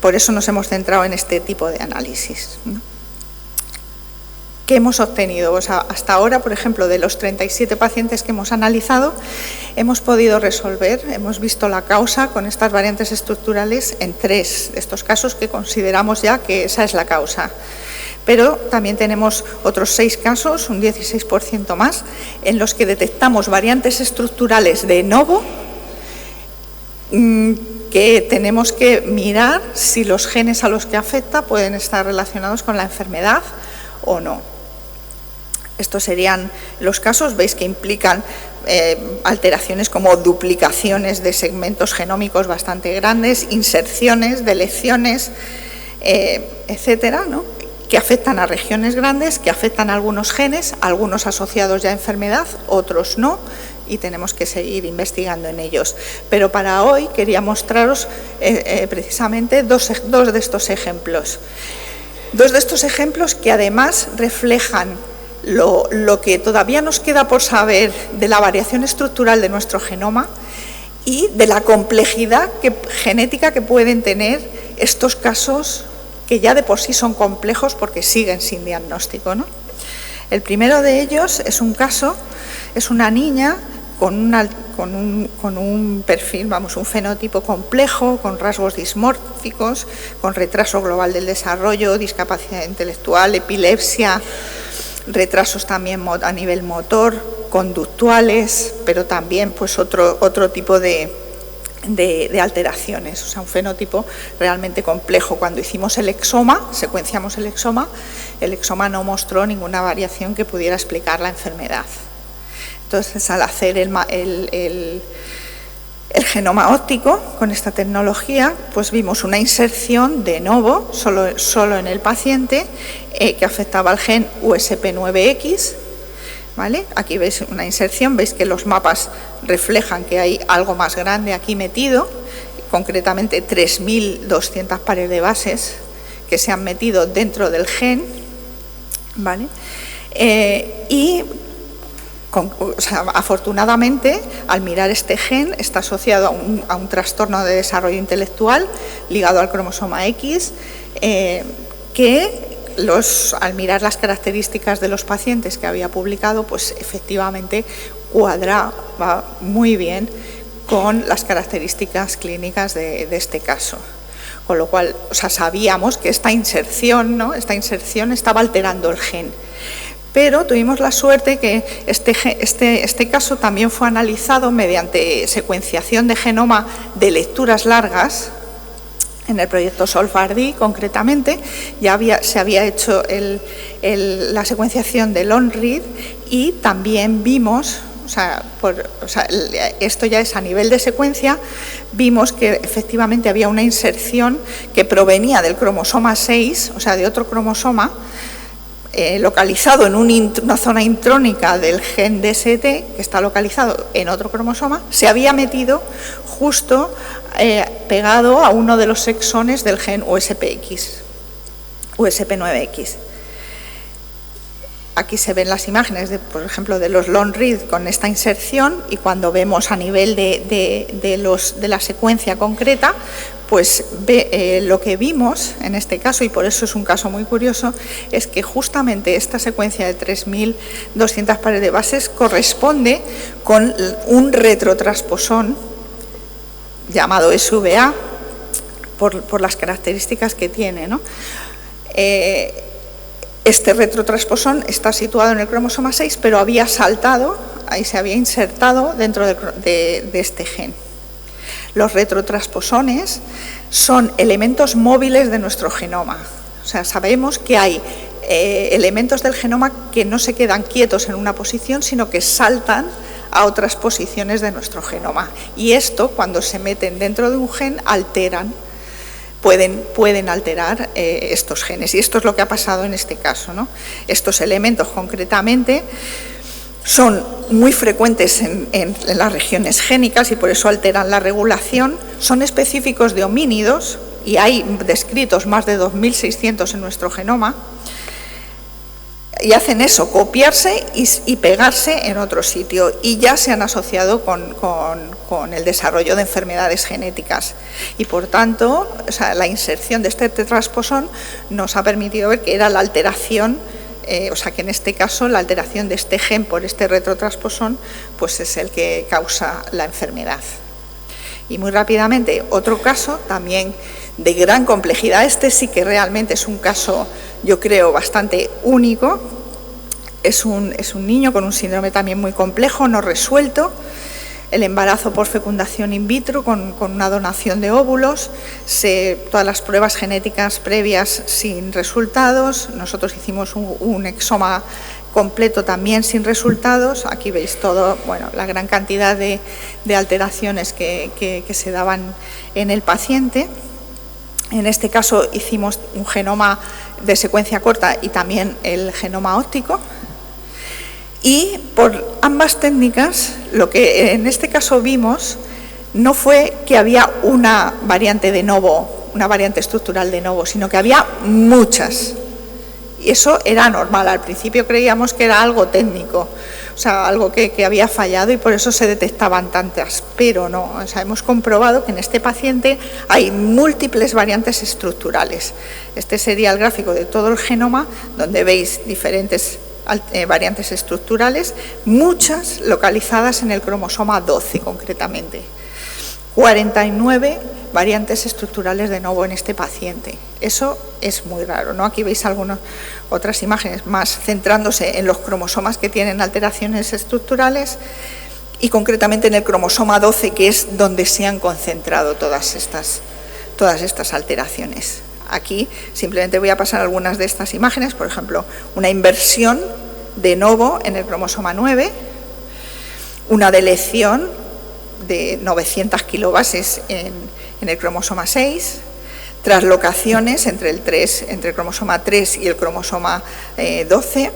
Por eso nos hemos centrado en este tipo de análisis, ¿no? ¿Qué hemos obtenido? Hasta ahora, por ejemplo, de los 37 pacientes que hemos analizado, hemos podido resolver, hemos visto la causa con estas variantes estructurales en 3 de estos casos que consideramos ya que esa es la causa. Pero también tenemos otros 6 casos, un 16% más, en los que detectamos variantes estructurales de novo que tenemos que mirar si los genes a los que afecta pueden estar relacionados con la enfermedad o no. Estos serían los casos, veis que implican alteraciones como duplicaciones de segmentos genómicos bastante grandes, inserciones, deleciones, etcétera, ¿no? Que afectan a regiones grandes, que afectan a algunos genes, algunos asociados ya a enfermedad, otros no, y tenemos que seguir investigando en ellos. Pero para hoy quería mostraros precisamente dos de estos ejemplos. Dos de estos ejemplos que además reflejan lo que todavía nos queda por saber de la variación estructural de nuestro genoma y de la complejidad genética que pueden tener estos casos que ya de por sí son complejos porque siguen sin diagnóstico, ¿no? El primero de ellos es un caso, es una niña con un perfil, un fenotipo complejo, con rasgos dismórficos, con retraso global del desarrollo, discapacidad intelectual, epilepsia, retrasos también a nivel motor, conductuales, pero también pues otro tipo de alteraciones, o sea, un fenotipo realmente complejo. Cuando hicimos el exoma, secuenciamos el exoma no mostró ninguna variación que pudiera explicar la enfermedad. Entonces, al hacer el genoma óptico con esta tecnología, pues vimos una inserción de novo, solo en el paciente, que afectaba al gen USP9X, ¿vale? Aquí veis una inserción, veis que los mapas reflejan que hay algo más grande aquí metido, concretamente 3.200 pares de bases que se han metido dentro del gen, ¿vale? Afortunadamente, al mirar este gen, está asociado a un trastorno de desarrollo intelectual ligado al cromosoma X, que al mirar las características de los pacientes que había publicado, pues efectivamente cuadraba muy bien con las características clínicas de este caso. Con lo cual, sabíamos que esta inserción estaba alterando el gen. Pero tuvimos la suerte que este caso también fue analizado mediante secuenciación de genoma de lecturas largas. En el proyecto SOLFAR-D, concretamente, se había hecho la secuenciación de long read y también vimos, esto ya es a nivel de secuencia, vimos que efectivamente había una inserción que provenía del cromosoma 6, o sea, de otro cromosoma, localizado en una zona intrónica del gen DST, que está localizado en otro cromosoma, se había metido justo pegado a uno de los exones del gen USP9X. Aquí se ven las imágenes, por ejemplo, de los long read con esta inserción, y cuando vemos a nivel de la secuencia concreta, pues lo que vimos en este caso, y por eso es un caso muy curioso, es que justamente esta secuencia de 3.200 pares de bases corresponde con un retrotransposón llamado SVA, por las características que tiene, ¿no? Este retrotransposón está situado en el cromosoma 6, pero había saltado, ahí se había insertado dentro de este gen. Los retrotransposones son elementos móviles de nuestro genoma. O sea, sabemos que hay elementos del genoma que no se quedan quietos en una posición, sino que saltan a otras posiciones de nuestro genoma. Y esto, cuando se meten dentro de un gen, pueden alterar estos genes. Y esto es lo que ha pasado en este caso, ¿no? Estos elementos, concretamente, son muy frecuentes en las regiones génicas y por eso alteran la regulación. Son específicos de homínidos y hay descritos más de 2.600 en nuestro genoma. Y hacen eso, copiarse y pegarse en otro sitio, y ya se han asociado con el desarrollo de enfermedades genéticas. Y por tanto, la inserción de este transposón nos ha permitido ver que era la alteración, que en este caso la alteración de este gen por este retrotransposón, pues es el que causa la enfermedad. Y muy rápidamente, otro caso también de gran complejidad, este sí que realmente es un caso, yo creo, bastante único. Es un niño con un síndrome también muy complejo, no resuelto, el embarazo por fecundación in vitro con una donación de óvulos, todas las pruebas genéticas previas sin resultados. Nosotros hicimos un exoma completo también sin resultados. Aquí veis todo, la gran cantidad de alteraciones que se daban en el paciente. En este caso hicimos un genoma de secuencia corta y también el genoma óptico. Y por ambas técnicas, lo que en este caso vimos no fue que había una variante de novo, una variante estructural de novo, sino que había muchas. Y eso era normal. Al principio creíamos que era algo técnico, o sea, algo que había fallado y por eso se detectaban tantas, pero no. O sea, hemos comprobado que en este paciente hay múltiples variantes estructurales. Este sería el gráfico de todo el genoma, donde veis diferentes variantes estructurales, muchas localizadas en el cromosoma 12 concretamente. 49 variantes estructurales de novo en este paciente. Eso es muy raro, ¿no? Aquí veis algunas otras imágenes más centrándose en los cromosomas que tienen alteraciones estructurales y concretamente en el cromosoma 12, que es donde se han concentrado todas estas alteraciones. Aquí simplemente voy a pasar algunas de estas imágenes, por ejemplo, una inversión de novo en el cromosoma 9, una deleción de 900 kilobases en el cromosoma 6, traslocaciones entre el cromosoma 3 y el cromosoma 12,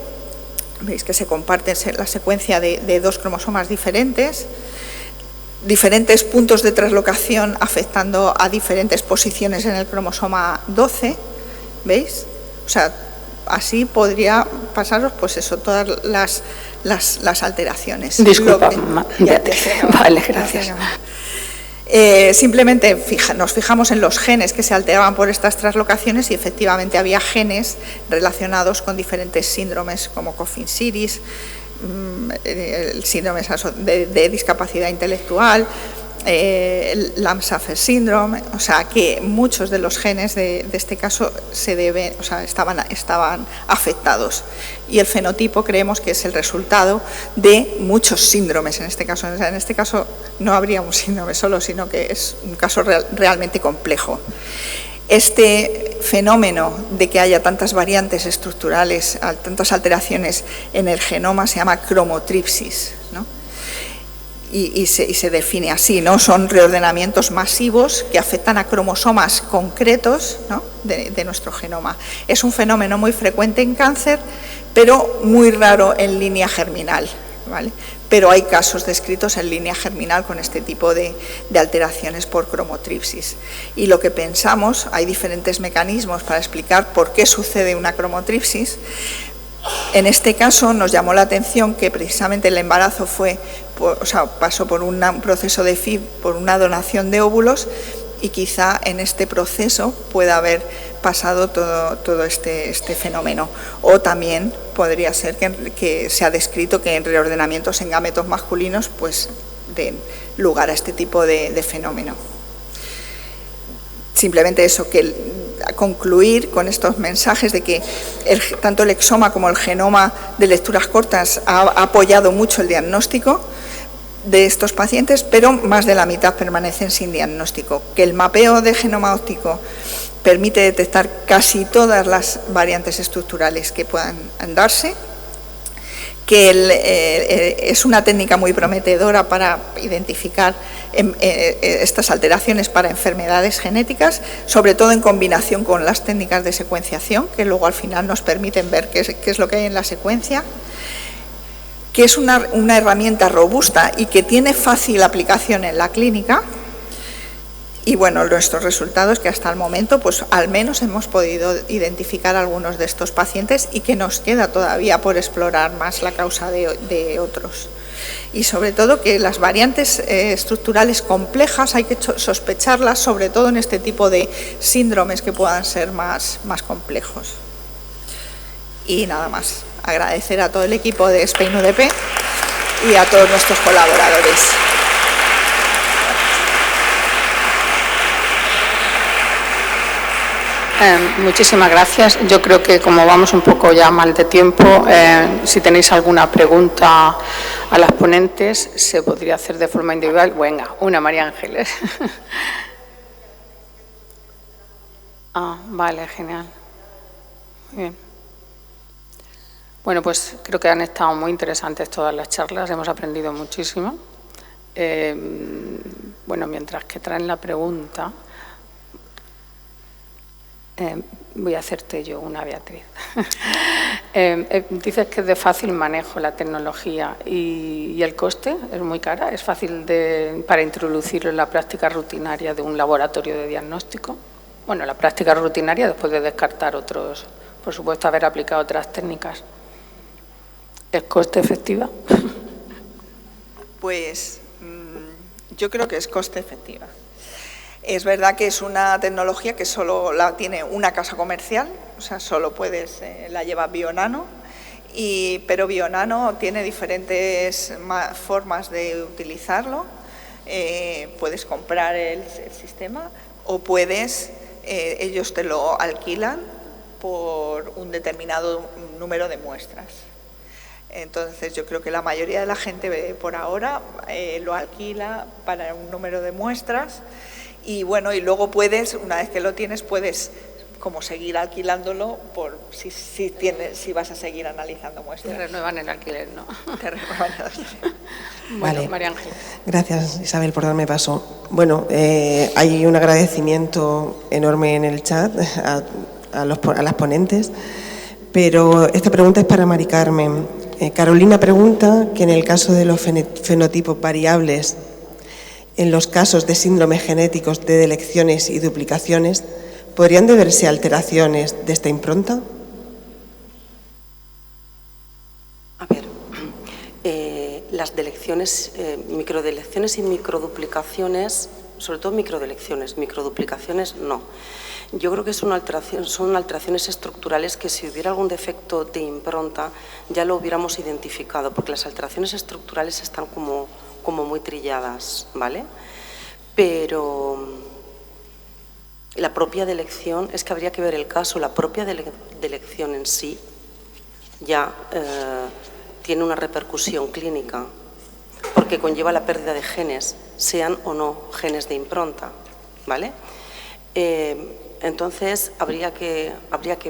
veis que se comparte la secuencia de dos cromosomas diferentes, diferentes puntos de traslocación afectando a diferentes posiciones en el cromosoma 12, ¿veis? O sea, así podría pasaros, pues eso, todas las alteraciones. Disculpa, vale, gracias. Simplemente nos fijamos en los genes que se alteraban por estas traslocaciones y efectivamente había genes relacionados con diferentes síndromes como Coffin-Siris, el síndrome de discapacidad intelectual, el Lamb-Saffer síndrome, o sea que muchos de los genes de este caso estaban afectados y el fenotipo creemos que es el resultado de muchos síndromes en este caso. O sea, en este caso no habría un síndrome solo, sino que es un caso realmente complejo. Este fenómeno de que haya tantas variantes estructurales, tantas alteraciones en el genoma se llama cromotripsis, ¿no? Y se define así, ¿no? Son reordenamientos masivos que afectan a cromosomas concretos, ¿no? de nuestro genoma. Es un fenómeno muy frecuente en cáncer, pero muy raro en línea germinal, ¿vale? Pero hay casos descritos en línea germinal con este tipo de alteraciones por cromotripsis. Y lo que pensamos, hay diferentes mecanismos para explicar por qué sucede una cromotripsis. En este caso nos llamó la atención que precisamente el embarazo pasó por un proceso de FIV, por una donación de óvulos, y quizá en este proceso pueda haber pasado todo este fenómeno. O también podría ser que se ha descrito que en reordenamientos en gametos masculinos pues den lugar a este tipo de fenómeno. Simplemente eso, a concluir con estos mensajes de que tanto el exoma como el genoma de lecturas cortas ha apoyado mucho el diagnóstico de estos pacientes, pero más de la mitad permanecen sin diagnóstico. Que el mapeo de genoma óptico permite detectar casi todas las variantes estructurales que puedan darse, que es una técnica muy prometedora para identificar estas alteraciones para enfermedades genéticas, sobre todo en combinación con las técnicas de secuenciación, que luego al final nos permiten ver qué es lo que hay en la secuencia, que es una herramienta robusta y que tiene fácil aplicación en la clínica. Y bueno, nuestros resultados que hasta el momento, pues al menos hemos podido identificar algunos de estos pacientes y que nos queda todavía por explorar más la causa de otros. Y sobre todo que las variantes estructurales complejas hay que sospecharlas, sobre todo en este tipo de síndromes que puedan ser más complejos. Y nada más, agradecer a todo el equipo de Spain UDP y a todos nuestros colaboradores. Muchísimas gracias. Yo creo que como vamos un poco ya mal de tiempo, si tenéis alguna pregunta a las ponentes, se podría hacer de forma individual. Venga, una, María Ángeles. Vale, genial. Muy bien. Bueno, pues creo que han estado muy interesantes todas las charlas, hemos aprendido muchísimo. Bueno, mientras que traen la pregunta. Voy a hacerte yo una, Beatriz. Dices que es de fácil manejo la tecnología y el coste es muy cara. ¿Es fácil para introducirlo en la práctica rutinaria de un laboratorio de diagnóstico? Bueno, la práctica rutinaria después de descartar otros, por supuesto, haber aplicado otras técnicas. ¿Es coste efectiva? Pues yo creo que es coste efectiva. Es verdad que es una tecnología que solo la tiene una casa comercial, o sea, solo la lleva Bionano, pero Bionano tiene diferentes formas de utilizarlo. Puedes comprar el sistema o ellos te lo alquilan por un determinado número de muestras. Entonces, yo creo que la mayoría de la gente por ahora lo alquila para un número de muestras. Y bueno, y luego una vez que lo tienes, puedes como seguir alquilándolo por si vas a seguir analizando muestras. Te renuevan el alquiler, ¿no? Te renuevan el alquiler. Bueno, Vale. María Ángel. Gracias, Isabel, por darme paso. Bueno, hay un agradecimiento enorme en el chat a las ponentes, pero esta pregunta es para Mari Carmen. Carolina pregunta que en el caso de los fenotipos variables, en los casos de síndromes genéticos de delecciones y duplicaciones, ¿podrían deberse alteraciones de esta impronta? A ver, las delecciones, microdelecciones y microduplicaciones, sobre todo microduplicaciones no. Yo creo que son alteraciones estructurales que si hubiera algún defecto de impronta ya lo hubiéramos identificado, porque las alteraciones estructurales están como muy trilladas, ¿vale? Pero la propia delección, es que habría que ver el caso, la propia delección en sí ya tiene una repercusión clínica, porque conlleva la pérdida de genes, sean o no genes de impronta, ¿vale? Entonces, habría que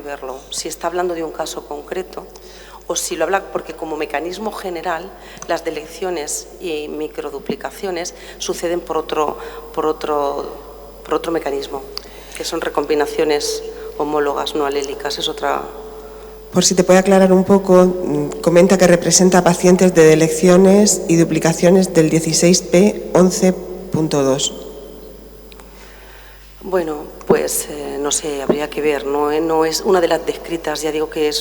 verlo, si está hablando de un caso concreto o si lo habla, porque como mecanismo general las delecciones y microduplicaciones suceden por otro mecanismo, que son recombinaciones homólogas no alélicas, es otra. Por si te puede aclarar un poco, comenta que representa a pacientes de delecciones y duplicaciones del 16p11.2. Bueno, pues no sé, habría que ver, no es una de las descritas, ya digo que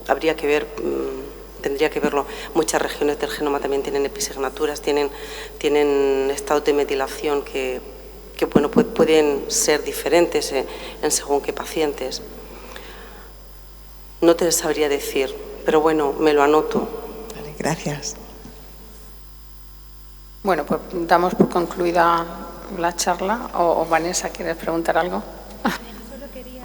habría que ver, tendría que verlo. Muchas regiones del genoma también tienen episignaturas, tienen estados de metilación que bueno, pueden ser diferentes en según qué pacientes. No te sabría decir, pero bueno, me lo anoto. Vale, gracias. Bueno, pues damos por concluida la charla. ¿O Vanessa, quieres preguntar algo? Solo quería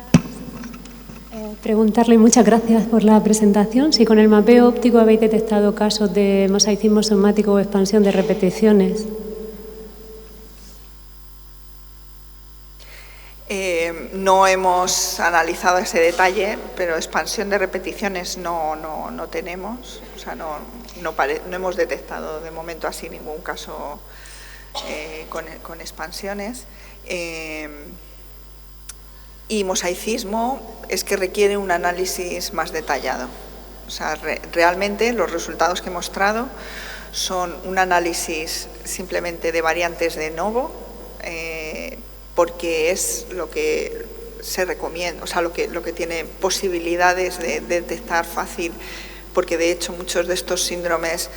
preguntarle, muchas gracias por la presentación, si con el mapeo óptico habéis detectado casos de mosaicismo somático o expansión de repeticiones. No hemos analizado ese detalle, pero expansión de repeticiones no tenemos, o sea, no hemos detectado de momento así ningún caso con expansiones. Y mosaicismo es que requiere un análisis más detallado. O sea, realmente los resultados que he mostrado son un análisis simplemente de variantes de novo, porque es lo que se recomienda, o sea, lo que tiene posibilidades de detectar fácil, porque de hecho muchos de estos síndromes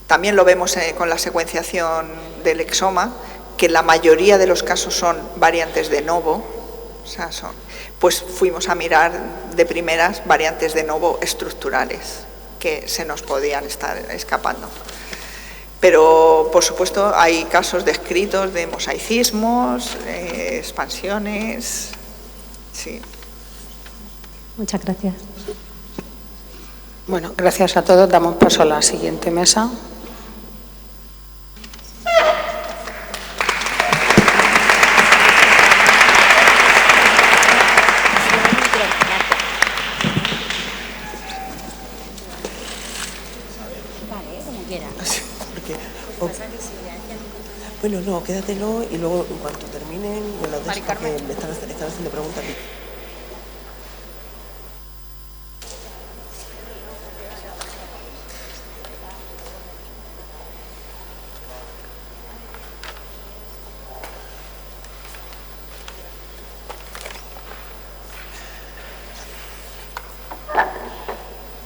también lo vemos con la secuenciación del exoma, que la mayoría de los casos son variantes de novo, o sea, pues fuimos a mirar de primeras variantes de novo estructurales que se nos podían estar escapando. Pero, por supuesto, hay casos descritos de mosaicismos, expansiones, sí. Muchas gracias. Bueno, gracias a todos. Damos paso a la siguiente mesa. quiera. Bueno, no, quédatelo y luego en cuanto terminen, me lo dejo porque me están haciendo preguntas.